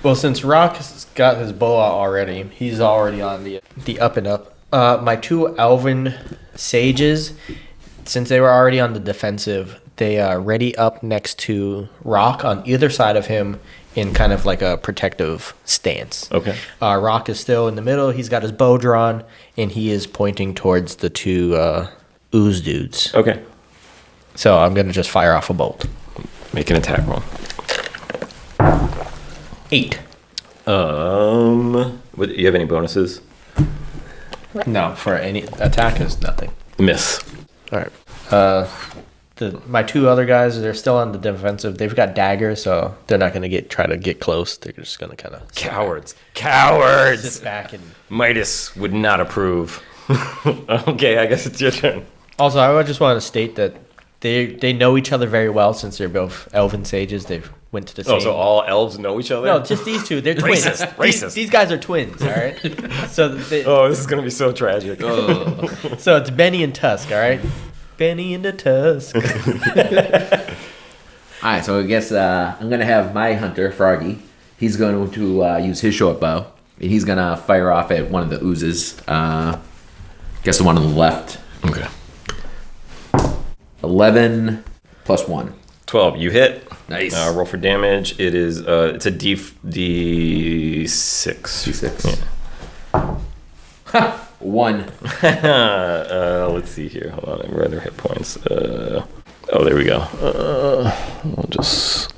Speaker 3: Well, since Rock has got his bow out already, he's already on the up and up. My 2 elven sages, since they were already on the defensive, they are ready up next to Rock on either side of him in kind of like a protective stance.
Speaker 4: Okay.
Speaker 3: Rock is still in the middle. He's got his bow drawn, and he is pointing towards the 2 ooze dudes.
Speaker 4: Okay.
Speaker 3: So I'm going to just fire off a bolt.
Speaker 4: Make an attack roll.
Speaker 3: 8.
Speaker 4: Do you have any bonuses?
Speaker 3: No, for any attack is nothing.
Speaker 4: Miss.
Speaker 3: All right. My 2 other guys, they're still on the defensive. They've got daggers, so they're not going to try to get close. They're just going to kind of
Speaker 4: Cowards.
Speaker 3: sit back and.
Speaker 4: Midas would not approve. Okay, I guess it's your turn.
Speaker 3: Also, I just want to state that they know each other very well since they're both elven sages. They've went to the same.
Speaker 4: Oh, so all elves know each other?
Speaker 3: No, just these 2. They're twins.
Speaker 4: Racist.
Speaker 3: These guys are twins. All right. So
Speaker 4: Oh, this is gonna be so tragic.
Speaker 3: so it's Benny and Tusk. All right. Benny and the Tusk.
Speaker 5: All right, so I guess I'm going to have my hunter, Froggy. He's going to use his short bow. And he's going to fire off at one of the oozes. Guess the one on the left.
Speaker 4: Okay.
Speaker 5: 11 plus 1.
Speaker 4: 12. You hit.
Speaker 5: Nice.
Speaker 4: Roll for damage. It is. It's a D6.
Speaker 5: D6.
Speaker 4: Yeah.
Speaker 5: 1.
Speaker 4: Let's see here. Hold on. I read their hit points. Oh, there we go. I'll just.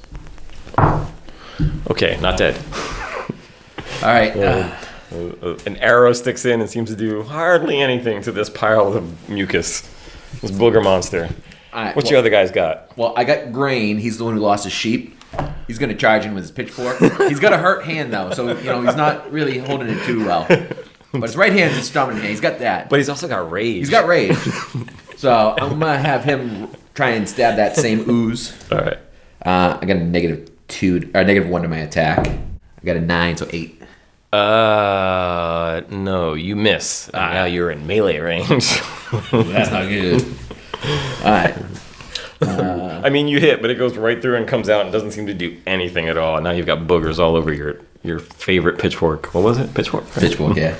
Speaker 4: Okay, not dead.
Speaker 5: All right.
Speaker 4: An arrow sticks in and seems to do hardly anything to this pile of mucus. This booger monster.
Speaker 5: All right,
Speaker 4: What's your other guys got?
Speaker 5: Well, I got Grain. He's the one who lost his sheep. He's going to charge in with his pitchfork. He's got a hurt hand, though, so he's not really holding it too well. But his right hand's his dominant hand. He's got that.
Speaker 4: But he's also got rage.
Speaker 5: He's got rage. So I'm going to have him try and stab that same ooze.
Speaker 4: All right.
Speaker 5: I got a -1 to my attack. I got a 9, so 8.
Speaker 4: No, you miss. And now you're in melee range.
Speaker 5: That's not good. All right.
Speaker 4: I mean, you hit, but it goes right through and comes out and doesn't seem to do anything at all. And now you've got boogers all over your favorite pitchfork. What was it? Pitchfork? Right?
Speaker 5: Pitchfork, yeah.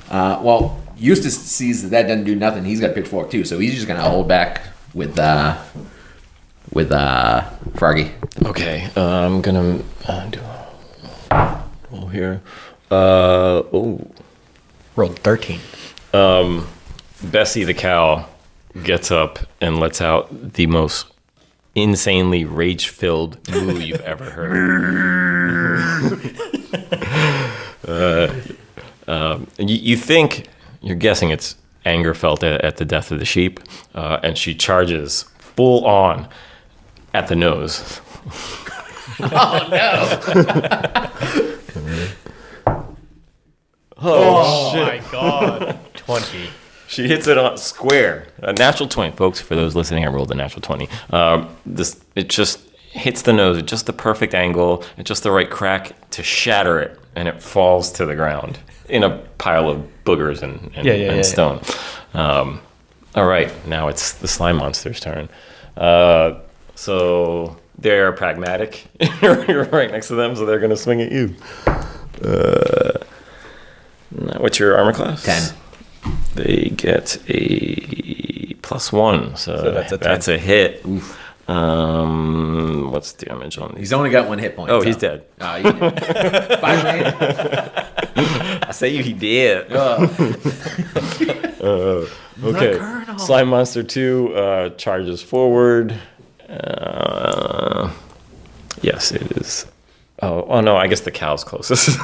Speaker 5: Well, Eustace sees that doesn't do nothing. He's got pitchfork too, so he's just gonna hold back with Froggy.
Speaker 4: Okay, I'm gonna do a roll here.
Speaker 3: Rolled 13.
Speaker 4: Bessie the cow gets up and lets out the most insanely rage-filled moo you've ever heard. And you think, you're guessing it's anger felt at the death of the sheep, and she charges full on at the nose.
Speaker 5: Oh no!
Speaker 3: Oh my god. 20.
Speaker 4: She hits it on square. A natural 20. Folks, for those listening, I rolled a natural 20. It just hits the nose at just the perfect angle, at just the right crack to shatter it, and it falls to the ground in a pile of boogers and stone. All right, now it's the slime monster's turn. So they're pragmatic. You're right next to them, so they're going to swing at you. What's your armor class?
Speaker 5: 10.
Speaker 4: They get a +1, so that's a hit. Oof. What's the damage on these?
Speaker 5: He's only got 1 hit point.
Speaker 4: Oh, he's dead.
Speaker 5: Oh, you did. 5 man.
Speaker 4: I say he did. Okay. Slime Monster 2 charges forward. Yes, it is. Oh no, I guess the cow's closest.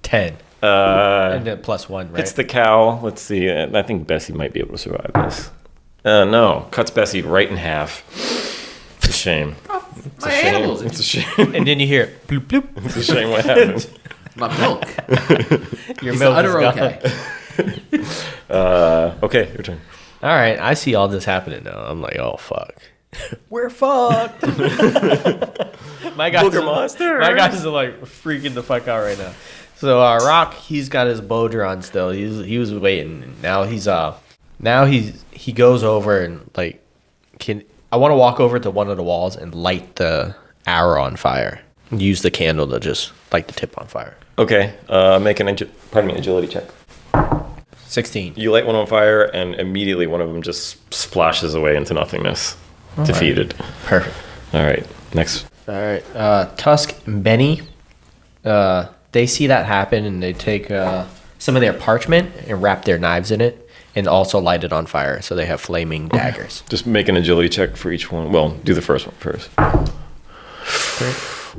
Speaker 6: 10. And then +1, right?
Speaker 4: It's the cow. Let's see. I think Bessie might be able to survive this. No, cuts Bessie right in half. It's a shame.
Speaker 5: My animals.
Speaker 4: It's a shame.
Speaker 6: And then you hear bloop bloop.
Speaker 4: It's a shame what happened.
Speaker 5: My milk.
Speaker 6: Your milk is gone.
Speaker 5: Okay.
Speaker 4: Okay, your turn.
Speaker 6: All right, I see all this happening now. I'm like, oh fuck, we're fucked. My guys,
Speaker 4: Booger monster.
Speaker 6: My guys are like freaking the fuck out right now. So Rock, he's got his bow drawn still. He was waiting. And now he goes over and like, I want to walk over to one of the walls and light the arrow on fire. Use the candle to just light the tip on fire.
Speaker 4: Okay, make an agility check.
Speaker 6: 16.
Speaker 4: You light one on fire, and immediately one of them just splashes away into nothingness.
Speaker 6: All
Speaker 4: defeated.
Speaker 6: Right. Perfect.
Speaker 4: All right, next.
Speaker 6: All right, Tusk and Benny, they see that happen, and they take some of their parchment and wrap their knives in it, and also light it on fire, so they have flaming daggers.
Speaker 4: Just make an agility check for each one. Well, do the first one first.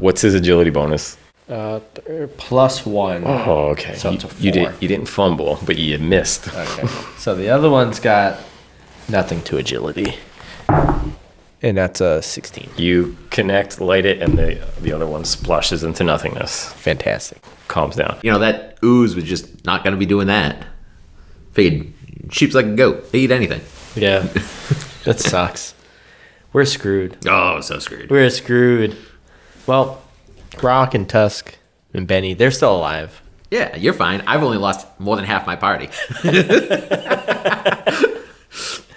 Speaker 4: What's his agility bonus?
Speaker 6: +1.
Speaker 4: Oh, okay.
Speaker 6: So it's a 4.
Speaker 4: You didn't fumble, but you missed.
Speaker 6: Okay. So the other one's got nothing to agility. And that's a 16.
Speaker 4: You connect, light it, and the other one splashes into nothingness.
Speaker 6: Fantastic.
Speaker 4: Calms down.
Speaker 5: You know, that ooze was just not going to be doing that. Figured sheep's like a goat. They eat anything.
Speaker 6: Yeah. That sucks. We're screwed.
Speaker 5: Oh, so screwed.
Speaker 6: We're screwed. Well, Rock and Tusk and Benny, they're still alive.
Speaker 5: Yeah, you're fine. I've only lost more than half my party.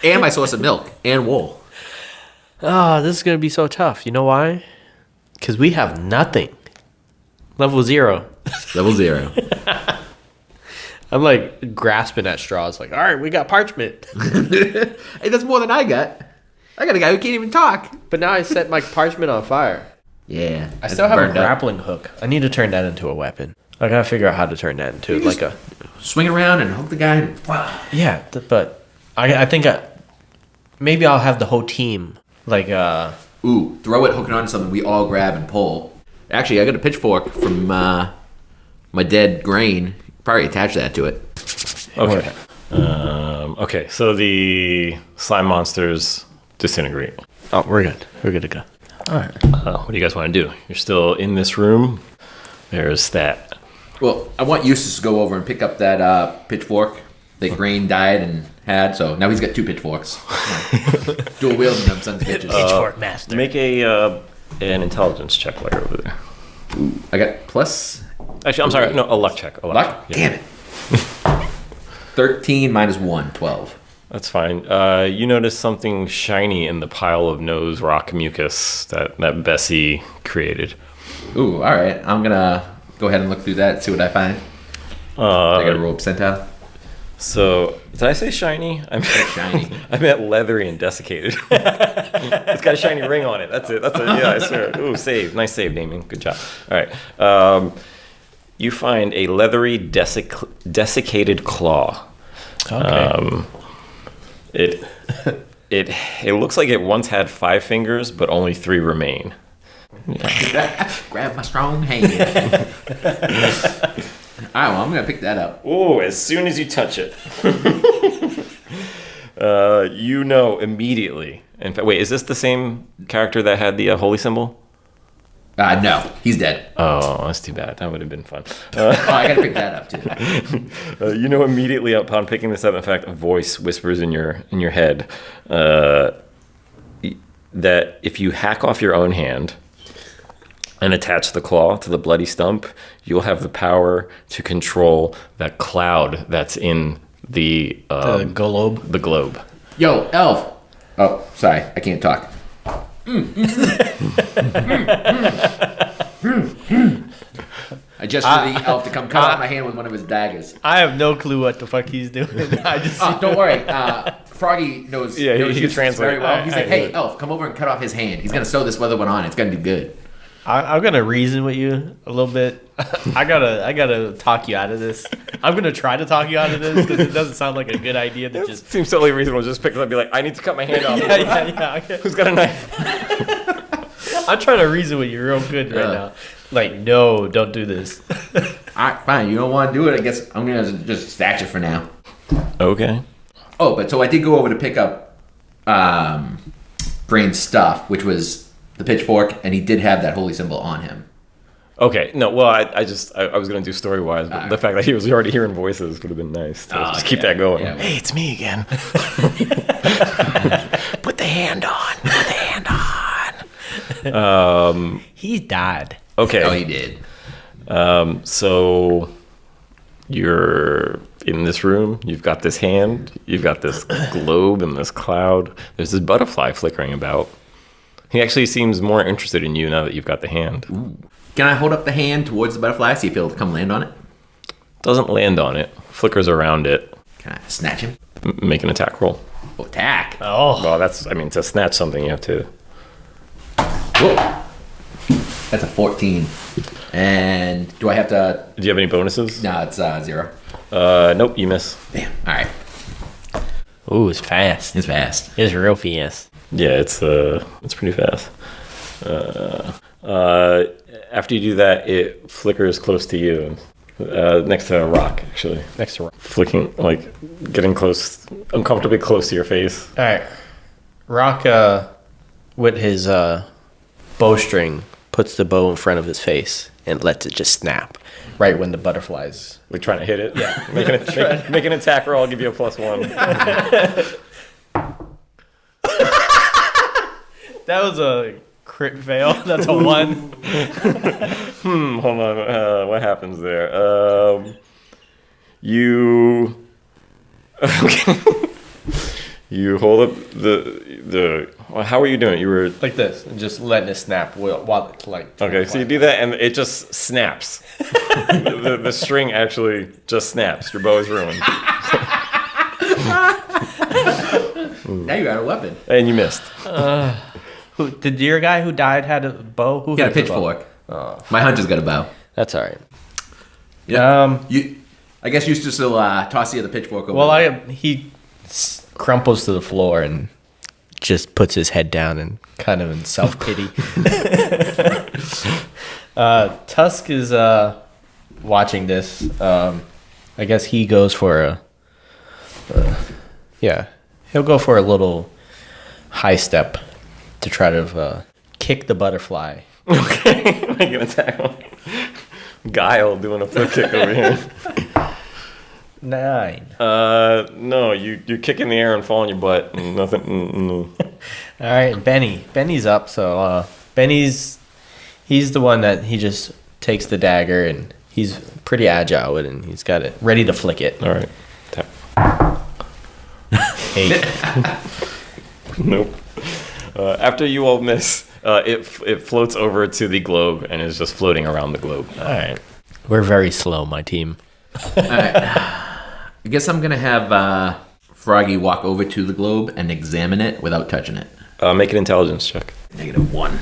Speaker 5: And my source of milk and wool.
Speaker 6: Oh, this is going to be so tough. You know why? Because we have nothing. Level 0.
Speaker 5: Level 0.
Speaker 6: I'm like grasping at straws like, all right, we got parchment.
Speaker 5: Hey, that's more than I got. I got a guy who can't even talk.
Speaker 6: But now I set my parchment on fire.
Speaker 5: Yeah.
Speaker 6: I still have a grappling hook. I need to turn that into a weapon. I gotta figure out how to turn that into like a...
Speaker 5: Swing around and hook the guy. And, wow.
Speaker 6: Yeah, but I think maybe I'll have the whole team like...
Speaker 5: Ooh, throw it, hook it onto something we all grab and pull. Actually, I got a pitchfork from my dead grain. Probably attach that to it.
Speaker 4: Okay. Okay, so the slime monsters disintegrate.
Speaker 6: Oh, we're good. We're good to go.
Speaker 4: All right. What do you guys want to do? You're still in this room. There's that.
Speaker 5: Well, I want Eustace to go over and pick up that pitchfork that Grain died and had. So now he's got 2 pitchforks. Dual wielding them sons of bitches.
Speaker 6: Pitchfork master.
Speaker 4: Make an intelligence check while you're over there.
Speaker 5: Ooh, I got plus...
Speaker 4: Actually, I'm sorry. No, a luck check. A
Speaker 5: luck?
Speaker 4: Yeah.
Speaker 5: Damn it. 13 minus 1, 12.
Speaker 4: That's fine. You notice something shiny in the pile of nose rock mucus that Bessie created.
Speaker 5: Ooh, all right. I'm going to go ahead and look through that and see what I find. I got to roll percentile.
Speaker 4: So, did I say shiny? I meant
Speaker 5: shiny.
Speaker 4: I meant leathery and desiccated. It's got a shiny ring on it. That's it. Yeah, I swear. Ooh, save. Nice save, Damian. Good job. All right. You find a leathery, desiccated claw.
Speaker 6: Okay.
Speaker 4: It looks like it once had 5 fingers, but only 3 remain.
Speaker 5: Grab my strong hand. All right, well, I'm going to pick that up.
Speaker 4: Oh, as soon as you touch it. You know immediately. In fact, wait, is this the same character that had the holy symbol?
Speaker 5: No, he's dead.
Speaker 4: Oh, that's too bad. That would have been fun.
Speaker 5: I got to pick that up, too.
Speaker 4: You know immediately upon picking this up, in fact, a voice whispers in your head that if you hack off your own hand and attach the claw to the bloody stump, you'll have the power to control that cloud that's in the
Speaker 6: globe.
Speaker 4: The globe.
Speaker 5: Yo, Elf. Oh, sorry, I can't talk. I gestured the elf to come cut off my hand with one of his daggers.
Speaker 6: I have no clue what the fuck he's doing. I just
Speaker 5: Don't worry. Froggy knows.
Speaker 4: Yeah,
Speaker 5: knows
Speaker 4: he can
Speaker 5: Eustace
Speaker 4: translate.
Speaker 5: very well. He's like,
Speaker 6: Alright.
Speaker 5: "Hey, elf, come over and cut off his hand. He's gonna sew this other one on. It's gonna do good."
Speaker 6: I'm gonna reason with you a little bit. I gotta talk you out of this. I'm gonna try to talk you out of this because it doesn't sound like a good idea to just.
Speaker 4: Seems totally reasonable. Just pick it up and be like, I need to cut my hand off.
Speaker 6: Yeah. Okay.
Speaker 4: Who's got a knife?
Speaker 6: I'm trying to reason with you real good right now. Like, no, don't do this.
Speaker 5: All right, fine. You don't want to do it. I guess I'm gonna just stash it for now.
Speaker 4: Okay.
Speaker 5: Oh, but so I did go over to pick up Brain's stuff, which was the pitchfork, and he did have that holy symbol on him.
Speaker 4: Okay. No, well, I was going to do story-wise, but the fact that he was already hearing voices would have been nice to just keep that going.
Speaker 5: Yeah.
Speaker 4: Hey, it's me again. Put the hand on. Put the hand on.
Speaker 6: He died.
Speaker 4: Okay.
Speaker 5: Oh, he did.
Speaker 4: So you're in this room. You've got this hand. You've got this globe and this cloud. There's this butterfly flickering about. He actually seems more interested in you now that you've got the hand.
Speaker 5: Ooh. Can I hold up the hand towards the butterfly, see if he'll come land on it?
Speaker 4: Doesn't land on it. Flickers around it.
Speaker 5: Can I snatch him?
Speaker 4: Make an attack roll.
Speaker 5: Oh, attack.
Speaker 6: Oh,
Speaker 4: Well, to snatch something, you have to.
Speaker 5: Whoa. That's a 14. And do I have to...
Speaker 4: Do you have any bonuses?
Speaker 5: No, it's 0.
Speaker 4: Nope, you miss.
Speaker 5: Damn. All right.
Speaker 6: ooh, it's fast.
Speaker 5: It's fast.
Speaker 6: It's real fast.
Speaker 4: Yeah, it's pretty fast. After you do that, it flickers close to you, next to a rock, actually.
Speaker 6: Next to. All
Speaker 4: Flicking, like, getting close, uncomfortably close to your face.
Speaker 6: right, Rock with his bowstring puts the bow in front of his face and lets it just snap right when the butterflies.
Speaker 4: Like, trying to hit it? Yeah. Make an attack roll, I'll give you a +1.
Speaker 6: That was a crit fail. That's a 1.
Speaker 4: Hold on, what happens there? You... Okay. You hold up the... Well, how are you doing? You were...
Speaker 6: Like this, and just letting it snap while it's like.
Speaker 4: Okay, so you do that, and it just snaps. the string actually just snaps. Your bow is ruined.
Speaker 5: Now you got a weapon.
Speaker 4: And you missed.
Speaker 6: Who did your guy who died had a bow? Who
Speaker 5: He got a
Speaker 6: had the bow?
Speaker 5: pitchfork. My hunter's got a bow.
Speaker 6: That's all right.
Speaker 5: Yeah. I guess Eustace will toss you the pitchfork over.
Speaker 6: Well, he crumples to the floor and just puts his head down and kind of in self-pity. Tusk is watching this. I guess he goes for he'll go for a little high step to try to kick the butterfly.
Speaker 4: Okay, make an attack. Guile doing a flip kick over here.
Speaker 6: 9.
Speaker 4: No, you kick in the air and fall on your butt. And nothing. No.
Speaker 6: All right, Benny's up. So he's the one that he just takes the dagger and he's pretty agile with it. And he's got it ready to flick it.
Speaker 4: All right. Attack.
Speaker 6: 8.
Speaker 4: Nope. After you all miss, it floats over to the globe and is just floating around the globe.
Speaker 6: All right, we're very slow, my team.
Speaker 5: All right. I guess I'm going to have Froggy walk over to the globe and examine it without touching it.
Speaker 4: Make an intelligence check.
Speaker 5: -1.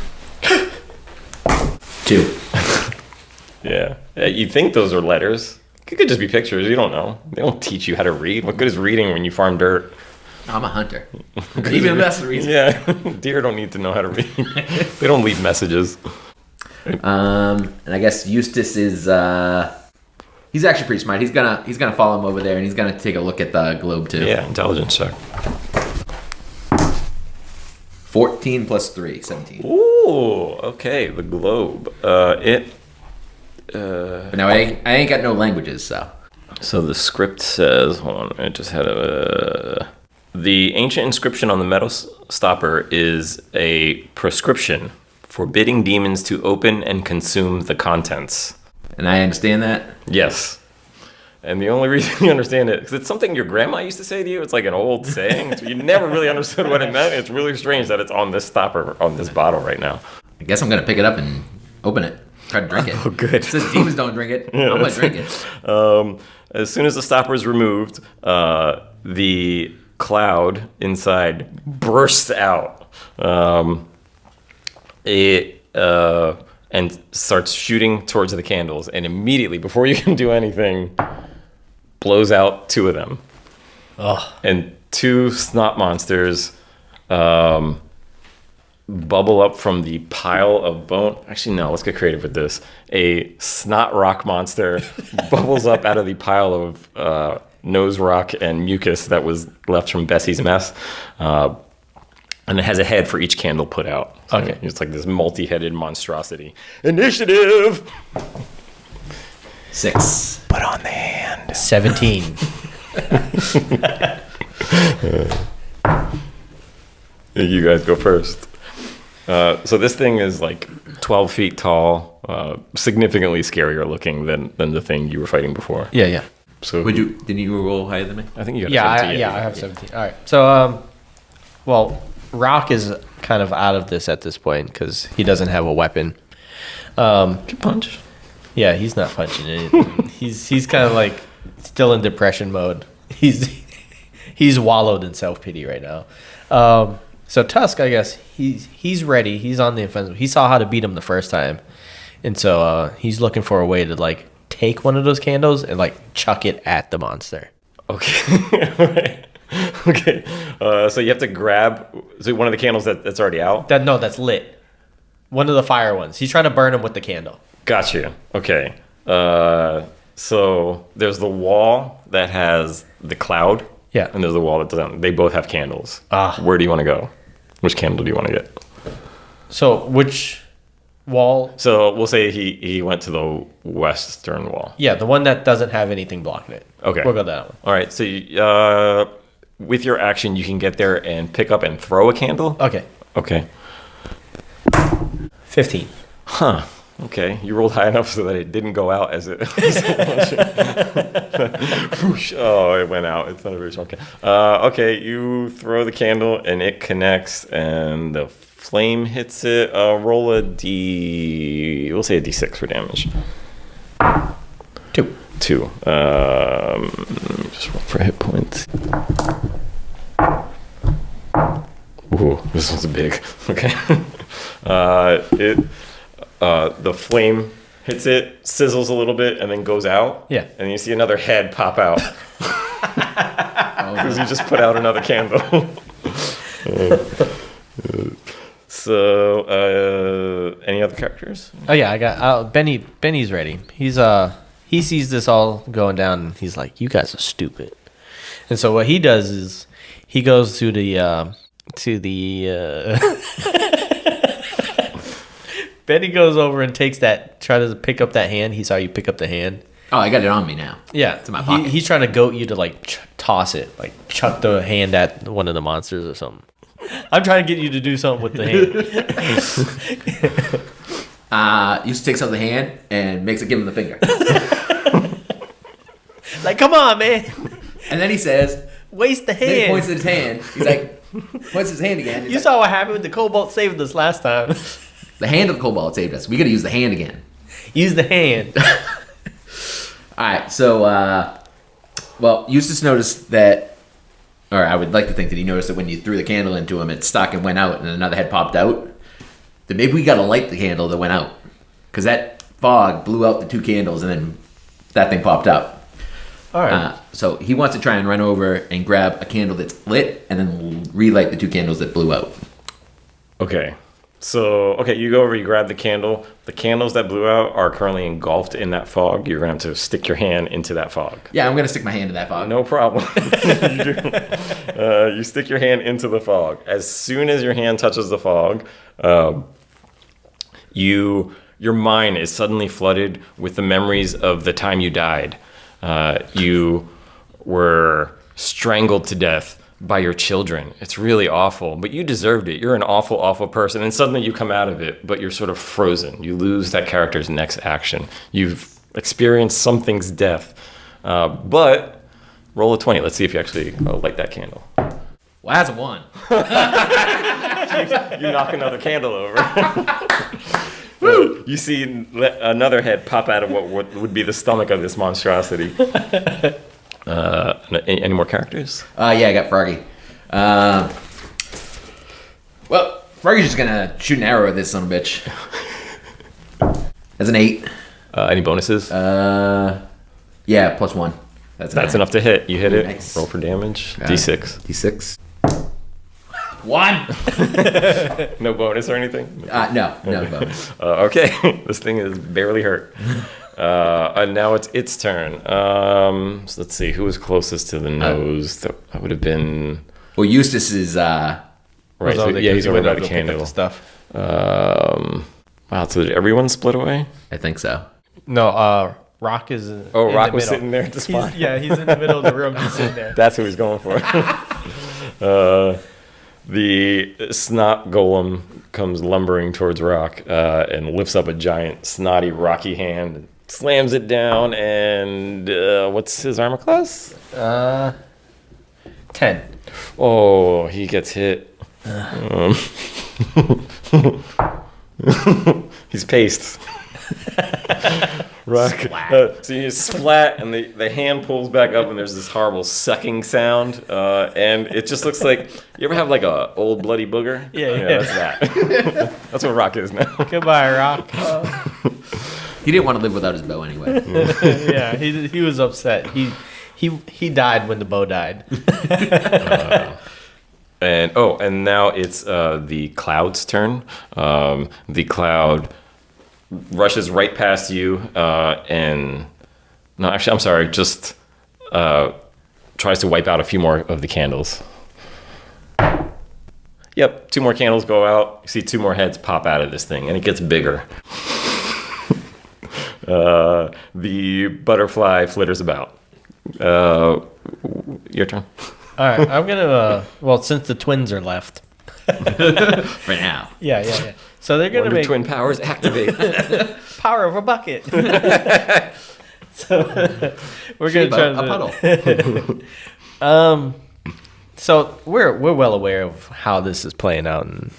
Speaker 5: 2.
Speaker 4: Yeah. You think those are letters. It could just be pictures. You don't know. They don't teach you how to read. What good is reading when you farm dirt?
Speaker 5: I'm a hunter. Even that's the reason.
Speaker 4: Yeah. Deer don't need to know how to read. They don't leave messages.
Speaker 5: And I guess Eustace is he's actually pretty smart. He's gonna follow him over there and he's gonna take a look at the globe too.
Speaker 4: Yeah, intelligence check.
Speaker 5: 14 plus 3, 17.
Speaker 4: Ooh, okay. The globe.
Speaker 5: But now I ain't got no languages, so.
Speaker 4: So the script says, hold on, I just had the ancient inscription on the metal stopper is a prescription forbidding demons to open and consume the contents.
Speaker 5: And I understand that.
Speaker 4: Yes. And the only reason you understand it, because it's something your grandma used to say to you. It's like an old saying. So you never really understood what it meant. It's really strange that it's on this stopper, on this bottle right now.
Speaker 5: I guess I'm going to pick it up and open it. Try to drink it.
Speaker 4: Oh, good.
Speaker 5: It says demons don't drink it. I'm going to drink it.
Speaker 4: As soon as the stopper is removed, the cloud inside bursts out. And starts shooting towards the candles, and immediately, before you can do anything, blows out 2 of them.
Speaker 6: Oh.
Speaker 4: And 2 snot monsters bubble up from the pile of bone. Actually, no, let's get creative with this. A snot rock monster bubbles up out of the pile of nose rock and mucus that was left from Bessie's mess. And it has a head for each candle put out. So
Speaker 6: okay.
Speaker 4: It's like this multi-headed monstrosity. Initiative!
Speaker 5: 6.
Speaker 3: Put on the hand.
Speaker 6: 17.
Speaker 4: You guys go first. So this thing is like 12 feet tall, significantly scarier looking than the thing you were fighting before.
Speaker 6: Yeah.
Speaker 4: So
Speaker 5: Didn't you roll higher than me?
Speaker 4: I think you got
Speaker 6: Yeah,
Speaker 4: a 17.
Speaker 6: I have 17. All right. So, well, Rock is kind of out of this at this point because he doesn't have a weapon.
Speaker 4: Can punch.
Speaker 6: Yeah, he's not punching it. he's kind of like still in depression mode. He's wallowed in self-pity right now. So Tusk, I guess he's ready. He's on the offensive. He saw how to beat him the first time, and so he's looking for a way to like take one of those candles and like chuck it at the monster.
Speaker 4: Okay. All right. Okay. So you have to grab one of the candles that's already out.
Speaker 6: That's lit. One of the fire ones. He's trying to burn him with the candle.
Speaker 4: Gotcha. Okay. So there's the wall that has the cloud.
Speaker 6: Yeah.
Speaker 4: And there's the wall that doesn't. They both have candles.
Speaker 6: Ah.
Speaker 4: Where do you want to go? Which candle do you want to get?
Speaker 6: So which wall?
Speaker 4: So we'll say he went to the western wall.
Speaker 6: Yeah, the one that doesn't have anything blocking it.
Speaker 4: Okay.
Speaker 6: We'll go that one.
Speaker 4: All right. So with your action, you can get there and pick up and throw a candle.
Speaker 6: Okay.
Speaker 4: Okay.
Speaker 6: 15.
Speaker 4: Huh. Okay. You rolled high enough so that it didn't go out as it. Whoosh. Oh, it went out. It's not a very strong candle. Okay. You throw the candle and it connects and the flame hits it. Roll a D. We'll say a D6 for damage. 2. Let me just roll for hit points. Ooh, this one's big. Okay. The flame hits it, sizzles a little bit, and then goes out.
Speaker 6: Yeah.
Speaker 4: And you see another head pop out. Because you just put out another candle. So, any other characters?
Speaker 6: Oh yeah, I got Benny. Benny's ready. He sees this all going down, and he's like, "You guys are stupid." And so what he does is he goes to the Benny goes over and tries to pick up that hand. He saw you pick up the hand.
Speaker 5: Oh, I got it on me now.
Speaker 6: Yeah,
Speaker 5: it's in my pocket.
Speaker 6: He's trying to goat you to like toss it, like chuck the hand at one of the monsters or something. I'm trying to get you to do something with the hand.
Speaker 5: Yusuf takes out the hand and makes it give him the finger.
Speaker 6: Like, come on, man.
Speaker 5: And then he says,
Speaker 6: waste the hand.
Speaker 5: Then he points at his hand. He's like, points his hand again.
Speaker 6: You saw what happened with the Cobalt saved us last time.
Speaker 5: The hand of the Cobalt saved us. We got to use the hand again.
Speaker 6: Use the hand.
Speaker 5: All right. So, well, Eustace noticed that, or I would like to think that he noticed that when you threw the candle into him, it stuck and went out, and another head popped out. Then maybe we got to light the candle that went out, because that fog blew out the 2 candles, and then that thing popped up.
Speaker 6: All right.
Speaker 5: So he wants to try and run over and grab a candle that's lit, and then relight the 2 candles that blew out.
Speaker 4: Okay. So, you go over, you grab the candle. The candles that blew out are currently engulfed in that fog. You're going to have to stick your hand into that fog.
Speaker 5: Yeah, I'm going to stick my hand in that fog.
Speaker 4: No problem. You stick your hand into the fog. As soon as your hand touches the fog, your mind is suddenly flooded with the memories of the time you died. You were strangled to death by your children. It's really awful, but you deserved it. You're an awful, awful person. And suddenly you come out of it, but you're sort of frozen. You lose that character's next action. You've experienced something's death. But roll a 20. Let's see if you actually light that candle.
Speaker 5: Well, that's a 1.
Speaker 4: You knock another candle over. You see another head pop out of what would be the stomach of this monstrosity. Any more characters?
Speaker 5: Yeah, I got Froggy. Well, Froggy's just gonna shoot an arrow at this son of a bitch. That's an 8.
Speaker 4: Any bonuses?
Speaker 5: Yeah, +1.
Speaker 4: That's enough to hit. You hit it.
Speaker 5: Nice.
Speaker 4: Roll for damage. D6.
Speaker 5: D6. 1.
Speaker 4: No bonus or anything?
Speaker 5: No bonus.
Speaker 4: Okay. This thing is barely hurt. And now it's its turn. So let's see. Who was closest to the nose? That would have been...
Speaker 5: Well, Eustace is...
Speaker 4: Right. So, yeah, he's over by the candle.
Speaker 6: Stuff.
Speaker 4: Wow. So did everyone split away?
Speaker 5: I think so.
Speaker 6: No, Rock is in
Speaker 4: Rock
Speaker 6: the
Speaker 4: was
Speaker 6: middle.
Speaker 4: sitting there at the spot.
Speaker 6: He's in the middle of the room just sitting there.
Speaker 4: That's who he's going for. The snot golem comes lumbering towards Rock and lifts up a giant, snotty, rocky hand, slams it down, and what's his armor class?
Speaker 6: 10.
Speaker 4: Oh, he gets hit. He's paced. Rock. So you splat, and the hand pulls back up, and there's this horrible sucking sound, and it just looks like, you ever have like a old bloody booger?
Speaker 6: Yeah.
Speaker 4: That's that. That's what Rock is now.
Speaker 6: Goodbye, Rock.
Speaker 5: He didn't want to live without his bow anyway.
Speaker 6: Yeah, he was upset. He died when the bow died.
Speaker 4: And now it's the cloud's turn. The cloud rushes right past you, and no, actually, I'm sorry, just tries to wipe out a few more of the candles. Yep, 2 more candles go out. You see 2 more heads pop out of this thing, and it gets bigger. The butterfly flitters about. Your turn.
Speaker 6: All right, I'm gonna. Well, since the twins are left.
Speaker 5: For now.
Speaker 6: Yeah. So they're gonna
Speaker 4: Wonder
Speaker 6: make
Speaker 4: twin powers activate.
Speaker 6: power of a bucket. So we're gonna try
Speaker 5: a
Speaker 6: puddle. So we're well aware of how this is playing out, and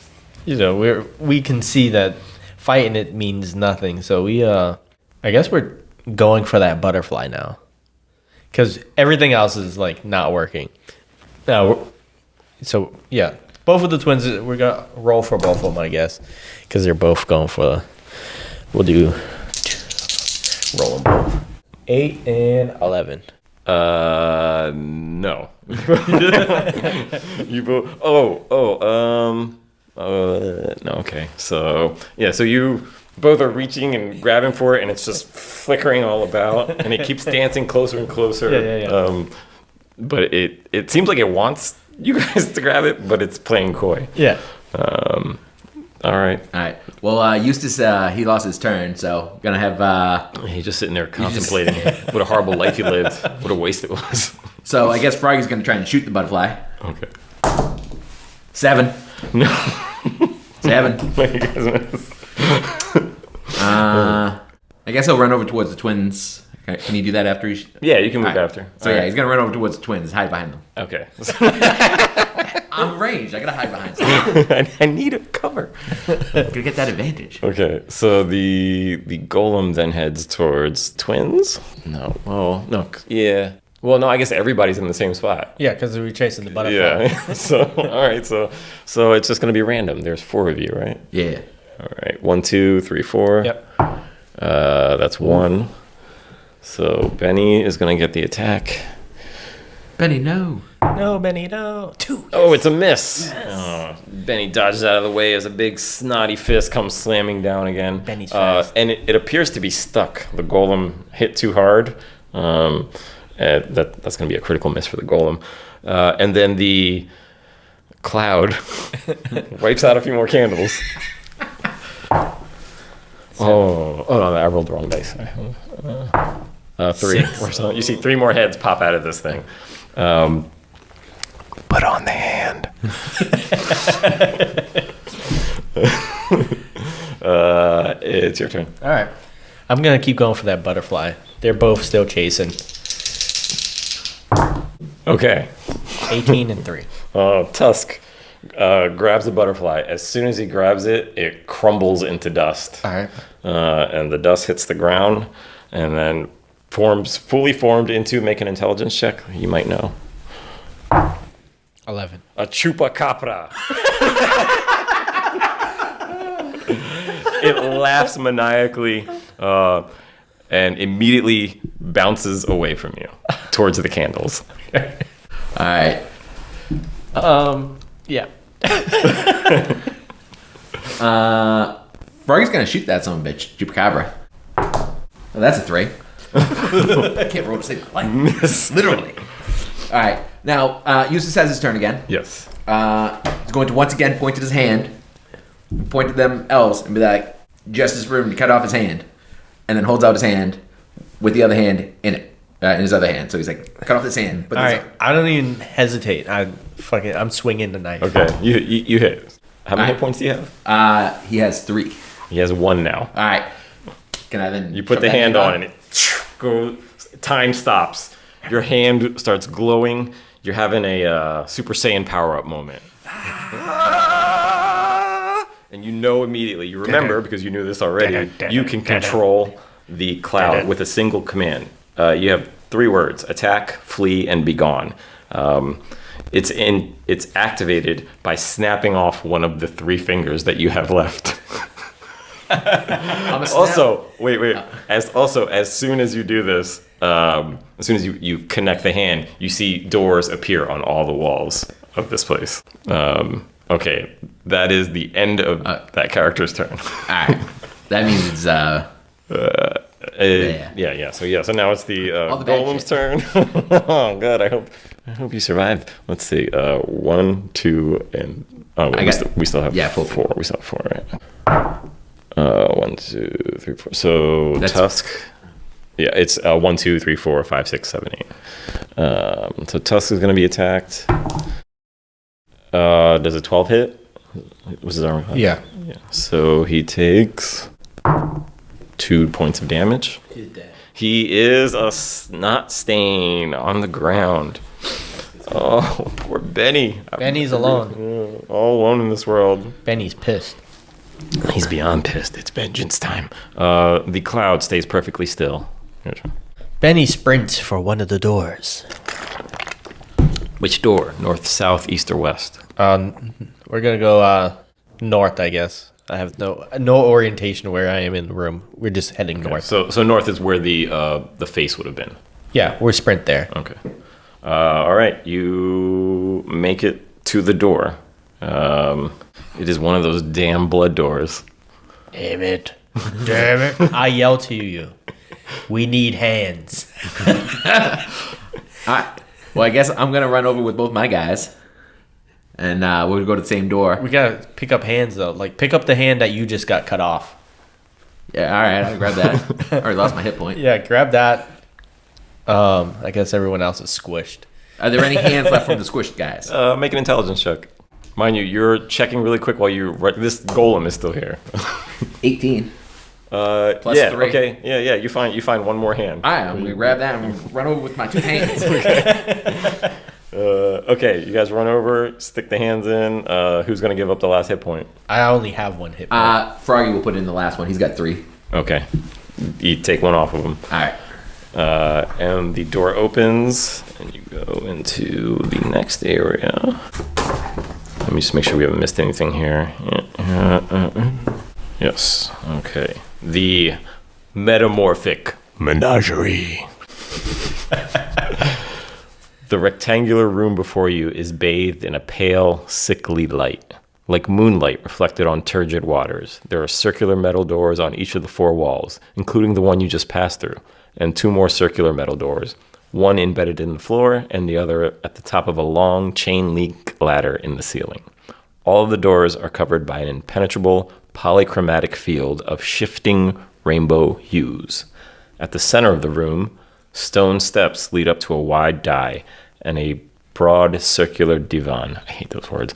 Speaker 6: we can see that fighting it means nothing. So we I guess we're going for that butterfly now, because everything else is like not working. Now, so yeah. Both of the twins, we're going to roll for both of them, I guess, because they're both going for we'll do roll them both. 8 and 11.
Speaker 4: No. You both. No. Okay. So yeah. So you both are reaching and grabbing for it, and it's just flickering all about, and it keeps dancing closer and closer.
Speaker 6: Yeah.
Speaker 4: But it seems like it wants you guys to grab it, but it's playing coy.
Speaker 6: Yeah.
Speaker 4: All right.
Speaker 5: Well, Eustace, he lost his turn, so gonna have.
Speaker 4: He's just sitting there contemplating what a horrible life he lived. What a waste it was.
Speaker 5: So I guess Froggy's gonna try and shoot the butterfly.
Speaker 4: Okay.
Speaker 5: 7.
Speaker 4: No.
Speaker 5: 7.
Speaker 4: You guys missed.
Speaker 5: I guess he'll run over towards the twins. Okay, can you do that after?
Speaker 4: Yeah, you can move
Speaker 5: All right.
Speaker 4: after.
Speaker 5: So
Speaker 4: All
Speaker 5: yeah,
Speaker 4: right.
Speaker 5: he's gonna run over towards the twins, hide behind them.
Speaker 4: Okay.
Speaker 5: I'm ranged. I gotta hide behind something.
Speaker 4: I need a cover.
Speaker 5: Gotta get that advantage.
Speaker 4: Okay, so the golem then heads towards twins. No. Well, no. Yeah. Well, no. I guess everybody's in the same spot.
Speaker 6: Yeah, because we're chasing the butterfly.
Speaker 4: Yeah. So all right. So it's just gonna be random. There's 4 of you, right?
Speaker 5: Yeah.
Speaker 4: All right. 1, 2, 3, 4.
Speaker 6: Yep.
Speaker 4: That's 1. So Benny is gonna get the attack.
Speaker 5: Benny, no.
Speaker 6: No, Benny, no. 2.
Speaker 4: Oh, it's a miss. Yes. Oh, Benny dodges out of the way as a big snotty fist comes slamming down again.
Speaker 6: Benny's fast.
Speaker 4: And it appears to be stuck. The golem hit too hard. That's going to be a critical miss for the golem. And then the cloud wipes out a few more candles. Oh, no, I rolled the wrong dice. 3. Or so. You see 3 more heads pop out of this thing. Put on the hand. It's your turn.
Speaker 6: All right. I'm going to keep going for that butterfly. They're both still chasing.
Speaker 4: Okay.
Speaker 6: 18 and 3.
Speaker 4: Tusk grabs the butterfly. As soon as he grabs it, it crumbles into dust.
Speaker 6: All right.
Speaker 4: And the dust hits the ground and then forms fully formed into, make an intelligence check. You might know.
Speaker 6: 11.
Speaker 4: A chupacabra. It laughs maniacally and immediately bounces away from you towards the candles.
Speaker 5: All right.
Speaker 6: Yeah.
Speaker 5: Froggy's gonna shoot that son of a bitch, Chupacabra. Oh, that's a 3. I can't roll to save my life. Literally. All right. Now, Eustace has his turn again.
Speaker 4: Yes.
Speaker 5: He's going to once again point at his hand, point at them elves, and be like, justice for him to cut off his hand. And then holds out his hand with the other hand in it, in his other hand. So he's like, cut off his hand. But
Speaker 6: All right. I don't even hesitate. I'm swinging the knife.
Speaker 4: Okay. You hit. How many hit points do you have?
Speaker 5: He has 3.
Speaker 4: He has 1 now.
Speaker 5: All right. Can I then?
Speaker 4: You put the hand on and it goes. Time stops. Your hand starts glowing. You're having a Super Saiyan power-up moment. And you know immediately, you remember, because you knew this already, you can control the cloud with a single command. You have 3 words: attack, flee, and be gone. It's activated by snapping off one of the 3 fingers that you have left. Also, wait. As soon as you do this, as soon as you connect the hand, you see doors appear on all the walls of this place. Okay, that is the end of that character's turn.
Speaker 5: All right. That means it's
Speaker 4: Yeah. So now it's the golem's turn. Oh God, I hope you survive. Let's see. 1, 2, and we still have 4. We still have 4, right? 1, 2, 3, 4. So that's Tusk. Yeah, it's 1, 2, 3, 4, 5, 6, 7, 8. So Tusk is going to be attacked. Does a 12 hit? Was his armor class?
Speaker 6: Yeah.
Speaker 4: So he takes 2 points of damage.
Speaker 6: He's dead.
Speaker 4: He is a snot stain on the ground. Oh, poor Benny.
Speaker 6: Benny's alone.
Speaker 4: All alone in this world.
Speaker 6: Benny's pissed.
Speaker 4: He's beyond pissed. It's vengeance time. The cloud stays perfectly still.
Speaker 6: Benny sprints for one of the doors.
Speaker 4: Which door? North, south, east, or west?
Speaker 6: We're gonna go north, I guess. I have no orientation where I am in the room. We're just heading north.
Speaker 4: So north is where the face would have been.
Speaker 6: Yeah, we're sprint there.
Speaker 4: Okay. All right. You make it to the door. It is one of those damn blood doors.
Speaker 6: Damn it. Damn it. I yell to you. We need hands.
Speaker 5: all right. Well, I guess I'm gonna run over with both my guys, and we'll go to the same door.
Speaker 6: We gotta pick up hands though. Like pick up the hand that you just got cut off.
Speaker 5: Yeah. All right. I'll grab that. I already lost my hit point.
Speaker 6: Yeah, grab that. I guess everyone else is squished.
Speaker 5: Are there any hands left from the squished guys?
Speaker 4: Make an intelligence check. Mind you, you're checking really quick while this golem is still here.
Speaker 5: 18.
Speaker 4: Plus 3. Okay. Yeah. You find one more hand.
Speaker 5: All right. I'm gonna grab that and run over with my 2 hands.
Speaker 4: Okay. You guys run over, stick the hands in. Who's gonna give up the last hit point?
Speaker 6: I only have 1 hit point.
Speaker 5: Froggy will put in the last one. He's got 3.
Speaker 4: Okay. You take one off of him.
Speaker 5: All right.
Speaker 4: And the door opens, and you go into the next area. Let me just make sure we haven't missed anything here. Yes. Okay. The metamorphic menagerie. The rectangular room before you is bathed in a pale, sickly light, like moonlight reflected on turgid waters. There are circular metal doors on each of the 4 walls, including the one you just passed through, and 2 more circular metal doors, one embedded in the floor and the other at the top of a long chain link ladder in the ceiling. All of the doors are covered by an impenetrable polychromatic field of shifting rainbow hues. At the center of the room, stone steps lead up to a wide dais and a broad circular divan. I hate those words.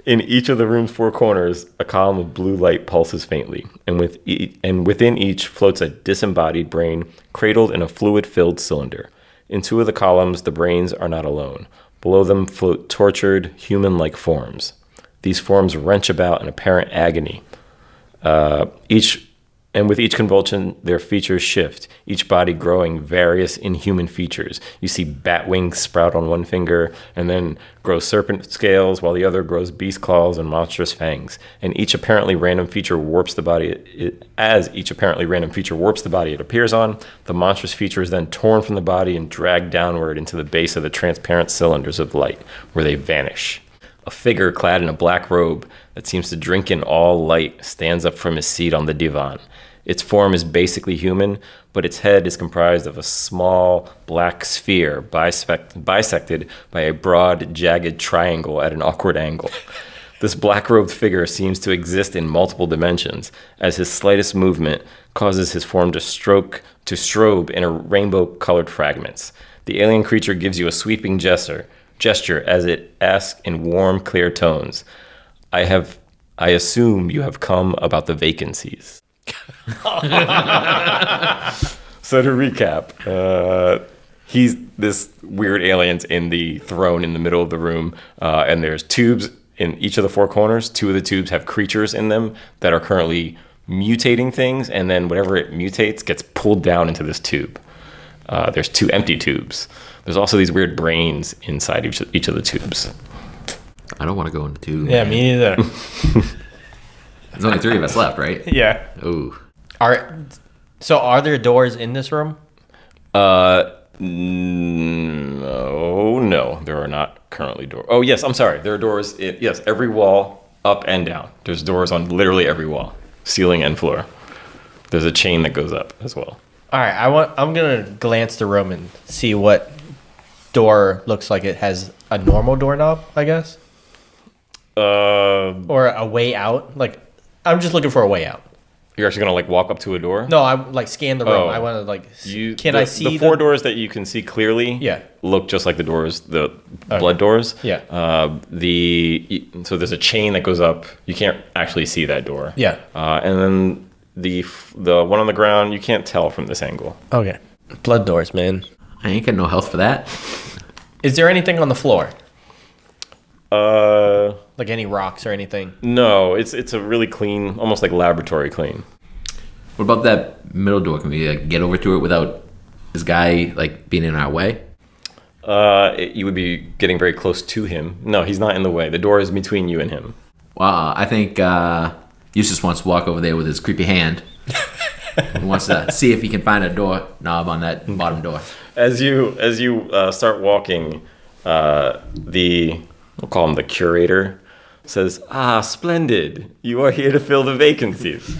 Speaker 4: In each of the room's 4 corners, a column of blue light pulses faintly, and within each floats a disembodied brain cradled in a fluid-filled cylinder. In 2 of the columns, the brains are not alone. Below them float tortured, human-like forms. These forms wrench about in apparent agony. With each convulsion, their features shift, each body growing various inhuman features. You see bat wings sprout on one finger, and then grow serpent scales, while the other grows beast claws and monstrous fangs. And each apparently random feature warps the body. As each apparently random feature warps the body it appears on, the monstrous feature is then torn from the body and dragged downward into the base of the transparent cylinders of light, where they vanish. A figure clad in a black robe that seems to drink in all light stands up from his seat on the divan. Its form is basically human, but its head is comprised of a small black sphere bisected by a broad, jagged triangle at an awkward angle. This black-robed figure seems to exist in multiple dimensions, as his slightest movement causes his form to strobe in a rainbow-colored fragments. The alien creature gives you a sweeping gesture as it asks in warm, clear tones, I assume you have come about the vacancies. So to recap, he's this weird alien's in the throne in the middle of the room, and there's tubes in each of the 4 corners. 2 of the tubes have creatures in them that are currently mutating things, and then whatever it mutates gets pulled down into this tube. There's 2 empty tubes. There's also these weird brains inside each of the tubes.
Speaker 5: I don't want to go in the tube.
Speaker 6: Yeah, me neither.
Speaker 5: There's only 3 of us left, right?
Speaker 6: Yeah.
Speaker 5: Ooh.
Speaker 6: Are there doors in this room?
Speaker 4: No, there are not currently doors. Oh, yes, I'm sorry. There are doors. Yes, every wall, up and down. There's doors on literally every wall, ceiling and floor. There's a chain that goes up as well.
Speaker 6: All right, I'm gonna glance the room and see what door looks like it has a normal doorknob, I guess, or a way out. Like, I'm just looking for a way out.
Speaker 4: You're actually gonna walk up to a door?
Speaker 6: No, I scan the room.
Speaker 4: Oh.
Speaker 6: I want to
Speaker 4: I see the 4 doors that you can see clearly?
Speaker 6: Yeah.
Speaker 4: Look just like the doors, the blood doors.
Speaker 6: Yeah.
Speaker 4: So there's a chain that goes up. You can't actually see that door.
Speaker 6: Yeah.
Speaker 4: And then the one on the ground, you can't tell from this angle.
Speaker 6: Okay. Blood doors, man.
Speaker 5: I ain't got no health for that.
Speaker 6: Is there anything on the floor? Like any rocks or anything?
Speaker 4: No, it's a really clean, almost like laboratory clean.
Speaker 5: What about that middle door? Can we get over to it without this guy being in our way?
Speaker 4: You would be getting very close to him. No, he's not in the way. The door is between you and him.
Speaker 5: Well, I think Eustace wants to walk over there with his creepy hand. He wants to see if he can find a door knob on that bottom door.
Speaker 4: As you start walking, we'll call him the curator, says, splendid. You are here to fill the vacancies.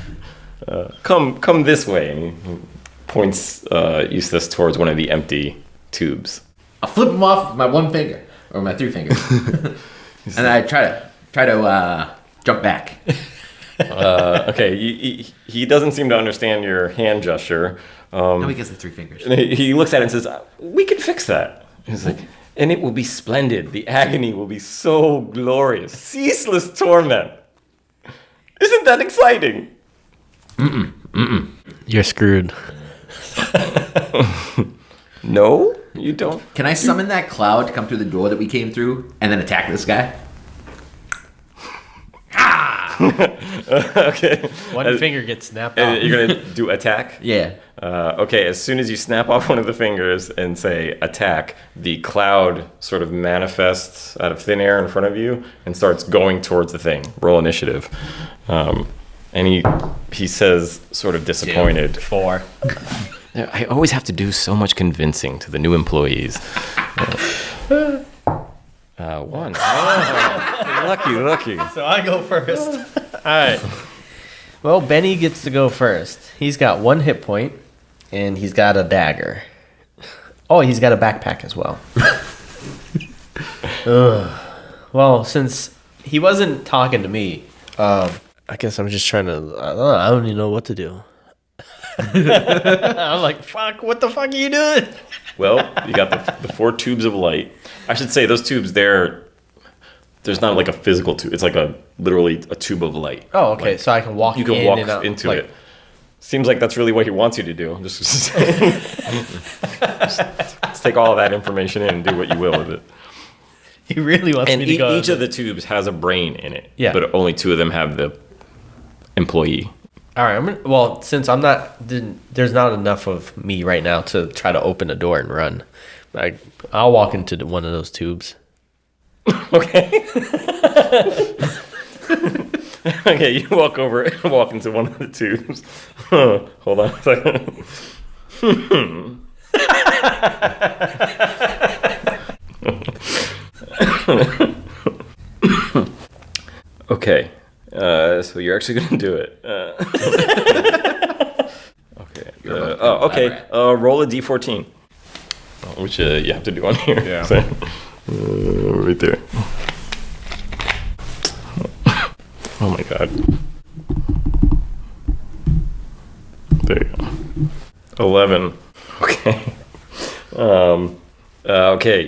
Speaker 4: Come this way. And he points Eustace towards one of the empty tubes.
Speaker 5: I'll flip him off with my 1 finger, or my 3 fingers. And I try to jump back.
Speaker 4: Okay, he doesn't seem to understand your hand gesture.
Speaker 5: No, he gets the 3 fingers.
Speaker 4: He looks at it and says, we can fix that. He's like, and it will be splendid. The agony will be so glorious. Ceaseless torment. Isn't that exciting?
Speaker 6: You're screwed.
Speaker 4: No, you don't.
Speaker 5: Can I summon that cloud to come through the door that we came through and then attack this guy?
Speaker 4: Okay.
Speaker 6: One finger gets snapped off.
Speaker 4: You're going to do attack?
Speaker 5: Yeah.
Speaker 4: Okay, as soon as you snap off one of the fingers and say attack, the cloud sort of manifests out of thin air in front of you and starts going towards the thing. Roll initiative. And he says, sort of disappointed.
Speaker 6: 4.
Speaker 4: I always have to do so much convincing to the new employees. 1. Oh, lucky.
Speaker 6: So I go first. All right. Well, Benny gets to go first. He's got 1 hit point, and he's got a dagger. Oh, he's got a backpack as well. Well, since he wasn't talking to me, I guess I'm just trying to... I don't even know what to do. I'm like, fuck, what the fuck are you doing?
Speaker 4: Well, you got the 4 tubes of light. I should say those tubes, there's not like a physical tube. It's like literally a tube of light.
Speaker 6: Oh, okay. So I can walk in.
Speaker 4: You can walk
Speaker 6: and out,
Speaker 4: into it. Seems like that's really what he wants you to do. Just Let's take all of that information in and do what you will with it.
Speaker 6: He really wants
Speaker 4: And
Speaker 6: me to go.
Speaker 4: each of the tubes has a brain in it.
Speaker 6: Yeah.
Speaker 4: But only 2 of them have the employee.
Speaker 6: All right. Well, since I'm not, there's not enough of me right now to try to open a door and run. I'll walk into one of those tubes.
Speaker 4: Okay. Okay, you walk over and walk into one of the tubes. Hold on a second. Okay, so you're actually gonna do it. Okay. Okay. Roll a d14, which you have to do on here.
Speaker 6: Yeah.
Speaker 4: So, right there. Oh my god. There you go. 11. Okay. Okay.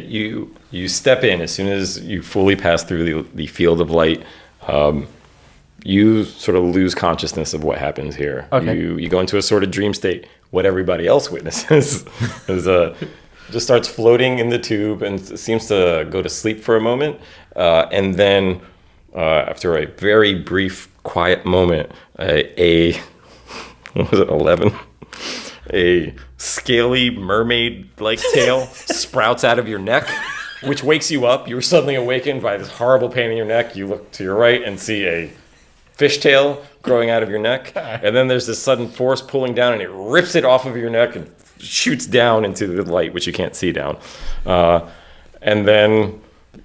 Speaker 4: You step in as soon as you fully pass through the field of light. You sort of lose consciousness of what happens here.
Speaker 6: Okay.
Speaker 4: You go into a sort of dream state. What everybody else witnesses is just starts floating in the tube and seems to go to sleep for a moment, and then after a very brief, quiet moment, what was it, 11? A scaly mermaid-like tail sprouts out of your neck, which wakes you up. You're suddenly awakened by this horrible pain in your neck. You look to your right and see a fishtail growing out of your neck, and then there's this sudden force pulling down, and it rips it off of your neck and shoots down into the light, which you can't see down. And then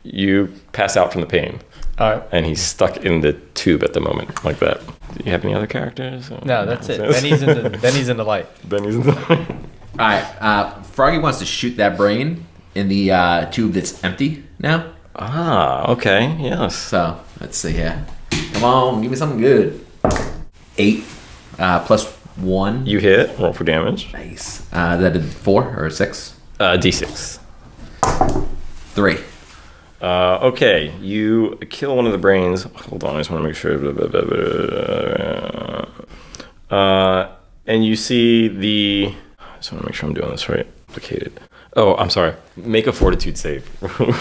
Speaker 4: you pass out from the pain.
Speaker 6: All right.
Speaker 4: And he's stuck in the tube at the moment, like that. Do you have any other characters?
Speaker 6: No, that's it. Then he's in the light.
Speaker 4: Then he's in the light.
Speaker 5: All right. Froggy wants to shoot that brain in the tube that's empty now.
Speaker 4: Ah, okay, yes.
Speaker 5: So let's see here. Come on, give me something good. 8 plus 1.
Speaker 4: You hit. Roll for damage.
Speaker 5: Nice. That did 4 or 6?
Speaker 4: D6.
Speaker 5: 3.
Speaker 4: Okay, you kill one of the brains. Hold on, I just want to make sure. And you see the... I just want to make sure I'm doing this right. Complicated. Oh, I'm sorry. Make a fortitude save.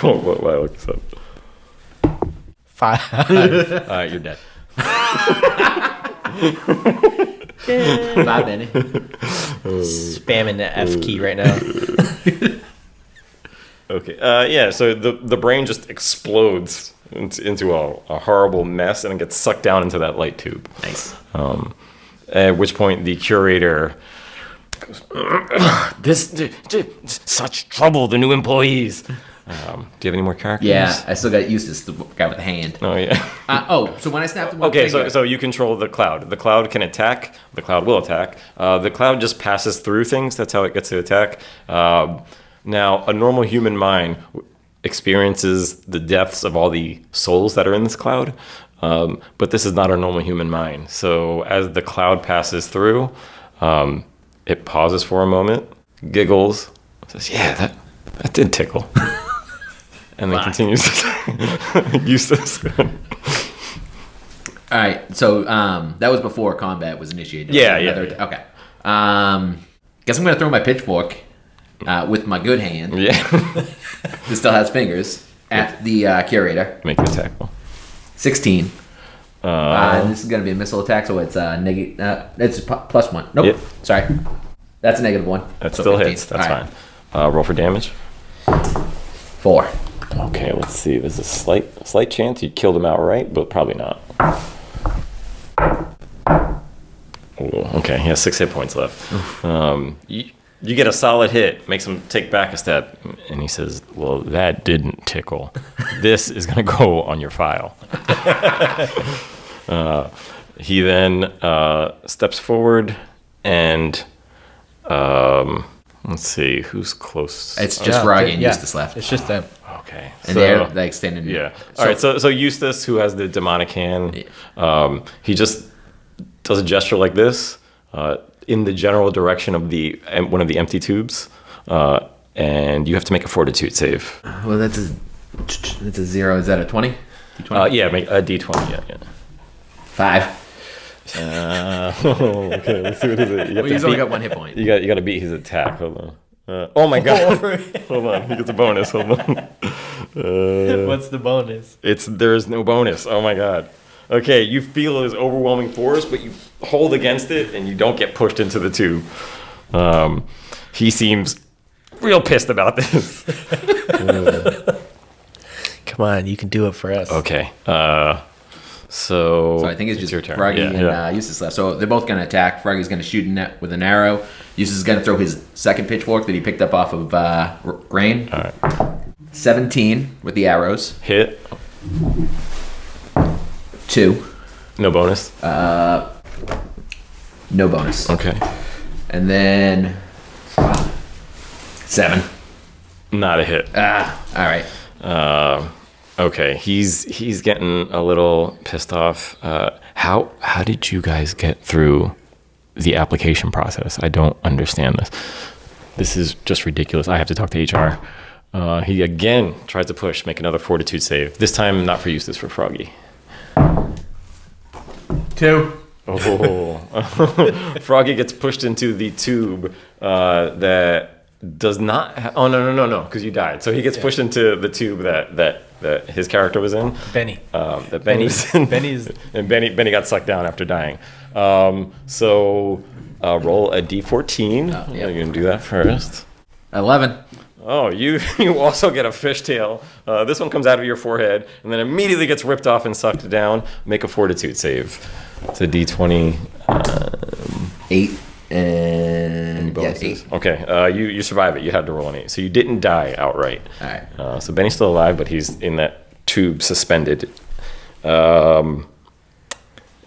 Speaker 4: While I look this up.
Speaker 6: 5.
Speaker 4: You're dead.
Speaker 5: 5, Benny.
Speaker 6: Spamming the F key right now.
Speaker 4: Okay. Yeah. So the brain just explodes into a horrible mess and it gets sucked down into that light tube.
Speaker 5: Nice.
Speaker 4: At which point the curator goes, such trouble, the new employees. Do you have any more characters?
Speaker 5: Yeah, I still got Eustace, the guy with the hand.
Speaker 4: Oh yeah.
Speaker 5: So when I snapped one
Speaker 4: Okay,
Speaker 5: finger,
Speaker 4: so you control the cloud. The cloud can attack. The cloud will attack. The cloud just passes through things. That's how it gets to attack. Now, a normal human mind experiences the depths of all the souls that are in this cloud, but this is not a normal human mind. So as the cloud passes through, it pauses for a moment, giggles, says, "Yeah, that did tickle," and then continues to use this.
Speaker 5: All right, so that was before combat was initiated.
Speaker 4: Yeah.
Speaker 5: Okay. Guess I'm gonna throw my pitchfork with my good hand.
Speaker 4: Yeah.
Speaker 5: This still has fingers at the curator.
Speaker 4: Make an attack roll.
Speaker 5: 16. And this is gonna be a missile attack, so it's it's plus 1. Nope.
Speaker 4: Yep.
Speaker 5: Sorry. That's a -1.
Speaker 4: That
Speaker 5: So
Speaker 4: still
Speaker 5: 15.
Speaker 4: hits. That's
Speaker 5: All right.
Speaker 4: fine. Roll for damage.
Speaker 5: 4.
Speaker 4: Okay, let's see. There's a slight chance you killed him outright, but probably not. Ooh, okay, he has 6 hit points left. You get a solid hit, makes him take back a step, and he says, "Well, that didn't tickle. This is going to go on your file." He then steps forward and let's see, who's close?
Speaker 5: It's just Froggy and Eustace left.
Speaker 6: It's just them.
Speaker 4: Okay.
Speaker 5: And they're like standing.
Speaker 4: Yeah. All right. So Eustace, who has the demonic hand, he just does a gesture like this in the general direction of one of the empty tubes, and you have to make a fortitude save.
Speaker 5: Well, that's a 0. Is that a 20? D20?
Speaker 4: Yeah, make a d20. Yeah.
Speaker 5: 5.
Speaker 4: Okay. Let's see what is it.
Speaker 5: Well, he's only got 1 hit point.
Speaker 4: You got to beat his attack. Hold on. Oh my god! Hold on, he gets a bonus. Hold on.
Speaker 6: What's the bonus?
Speaker 4: There is no bonus. Oh my god. Okay, you feel his overwhelming force, but you hold against it, and you don't get pushed into the tube. He seems real pissed about this.
Speaker 6: Come on, you can do it for us.
Speaker 4: Okay. So
Speaker 5: I think it's just
Speaker 4: your turn.
Speaker 5: Froggy and Eustace left. So they're both going to attack. Froggy's going to shoot with an arrow. Eustace is going to throw his second pitchfork that he picked up off of Grain.
Speaker 4: All right.
Speaker 5: 17 with the arrows.
Speaker 4: Hit.
Speaker 5: 2.
Speaker 4: No bonus.
Speaker 5: No bonus.
Speaker 4: Okay.
Speaker 5: And then 7.
Speaker 4: Not a hit.
Speaker 5: All right.
Speaker 4: Okay, he's getting a little pissed off. How did you guys get through the application process? I don't understand this. This is just ridiculous. I have to talk to HR. He again tries to push, make another fortitude save. This time not for Eustace, for Froggy.
Speaker 5: 2.
Speaker 4: Oh, Froggy gets pushed into the tube that does not. Oh no, because you died. So he gets pushed into the tube that his character was in.
Speaker 6: Benny.
Speaker 4: That Benny's in. And Benny got sucked down after dying. So roll a d14.
Speaker 5: Yep.
Speaker 4: You're gonna do that first.
Speaker 5: 11.
Speaker 4: Oh, you also get a fishtail. This one comes out of your forehead and then immediately gets ripped off and sucked down. Make a fortitude save. It's a d20.
Speaker 5: 8 and 8.
Speaker 4: Okay, you survive it. You had to roll an 8, so you didn't die outright.
Speaker 5: All right.
Speaker 4: So Benny's still alive, but he's in that tube suspended. And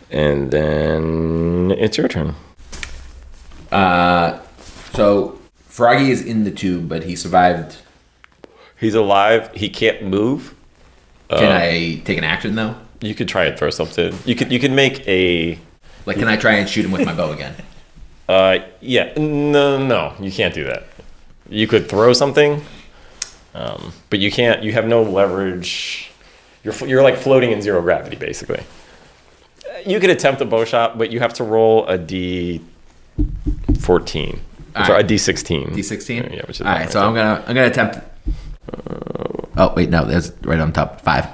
Speaker 4: then it's your turn.
Speaker 5: So Froggy is in the tube, but he survived.
Speaker 4: He's alive. He can't move.
Speaker 5: Can I take an action though?
Speaker 4: You could try and throw something. You could make a.
Speaker 5: Like, can I try and shoot him with my bow again?
Speaker 4: Yeah. No, you can't do that. You could throw something, but you can't. You have no leverage. You're like floating in zero gravity, basically. You could attempt a bow shot, but you have to roll a d14. Sorry, a d16.
Speaker 5: D16.
Speaker 4: Yeah, which is
Speaker 5: all right. So I'm gonna attempt. Oh wait, no, that's right on top. 5.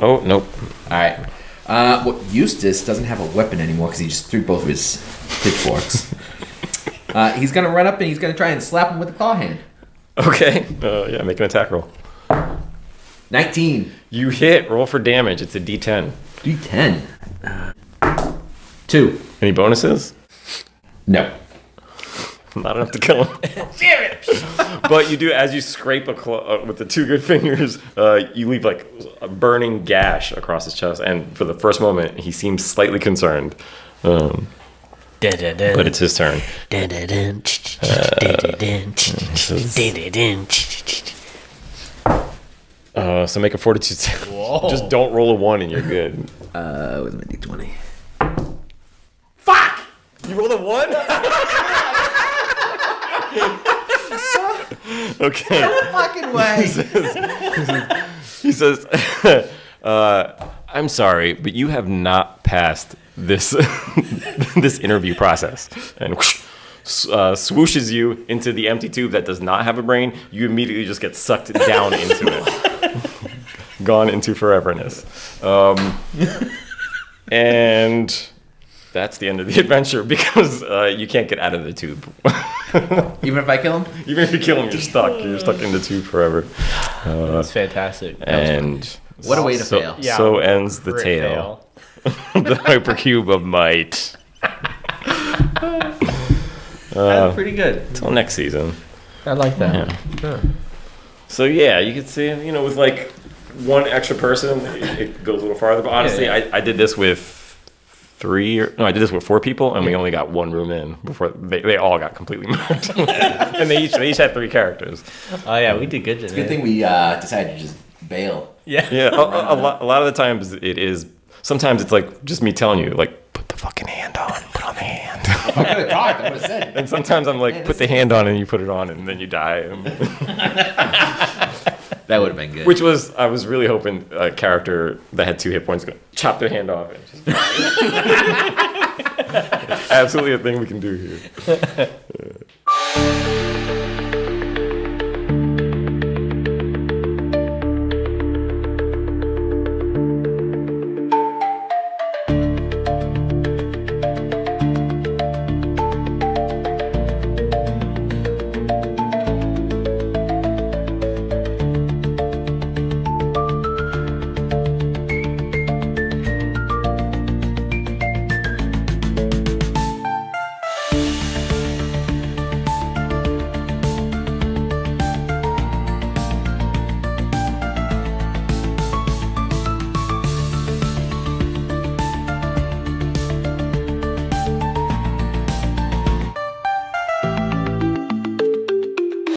Speaker 4: Oh nope.
Speaker 5: All right. Well, Eustace doesn't have a weapon anymore because he just threw both of his pitchforks. He's gonna run up and he's gonna try and slap him with a claw hand.
Speaker 4: Okay. Yeah, make an attack roll.
Speaker 5: 19.
Speaker 4: You hit. Roll for damage. It's a d10.
Speaker 5: D10. 2.
Speaker 4: Any bonuses?
Speaker 5: No.
Speaker 4: Not enough to kill him. Damn it! But you do, as you scrape a claw with the 2 good fingers, you leave like a burning gash across his chest. And for the first moment, he seems slightly concerned. But it's his turn. So make a fortitude save. Just don't roll a 1 and you're good.
Speaker 5: With my D20.
Speaker 4: Fuck! You rolled a 1? Okay.
Speaker 5: No fucking way.
Speaker 4: He says, I'm sorry, but you have not passed this this interview process. And swooshes you into the empty tube that does not have a brain. You immediately just get sucked down into it. Gone into foreverness. And that's the end of the adventure because you can't get out of the tube.
Speaker 5: Even if I kill him?
Speaker 4: Even if you kill him, you're stuck. You're stuck in the tube forever.
Speaker 6: That's fantastic.
Speaker 4: And
Speaker 5: what a way to fail.
Speaker 6: Yeah,
Speaker 4: so ends the tale. The hypercube of might.
Speaker 6: That's pretty good.
Speaker 4: Until next season.
Speaker 6: I like that.
Speaker 4: Yeah. So yeah, you could see, with like one extra person, it goes a little farther. But honestly, I did this with 4 people, and we only got one room in before they all got completely murked. And they each had 3 characters.
Speaker 6: Oh yeah, we did good.
Speaker 5: It's a good thing we decided to just bail.
Speaker 6: Yeah.
Speaker 4: Yeah. A lot of the times it is. Sometimes it's like just me telling you, like, put the fucking hand on. Put on the hand.
Speaker 5: If I could have talked, I would have said.
Speaker 4: And sometimes I'm like, put the hand on, and you put it on, and then you die.
Speaker 5: That would have been good.
Speaker 4: I was really hoping a character that had 2 hit points going to chop their hand off. And just it's absolutely a thing we can do here.
Speaker 1: Bye.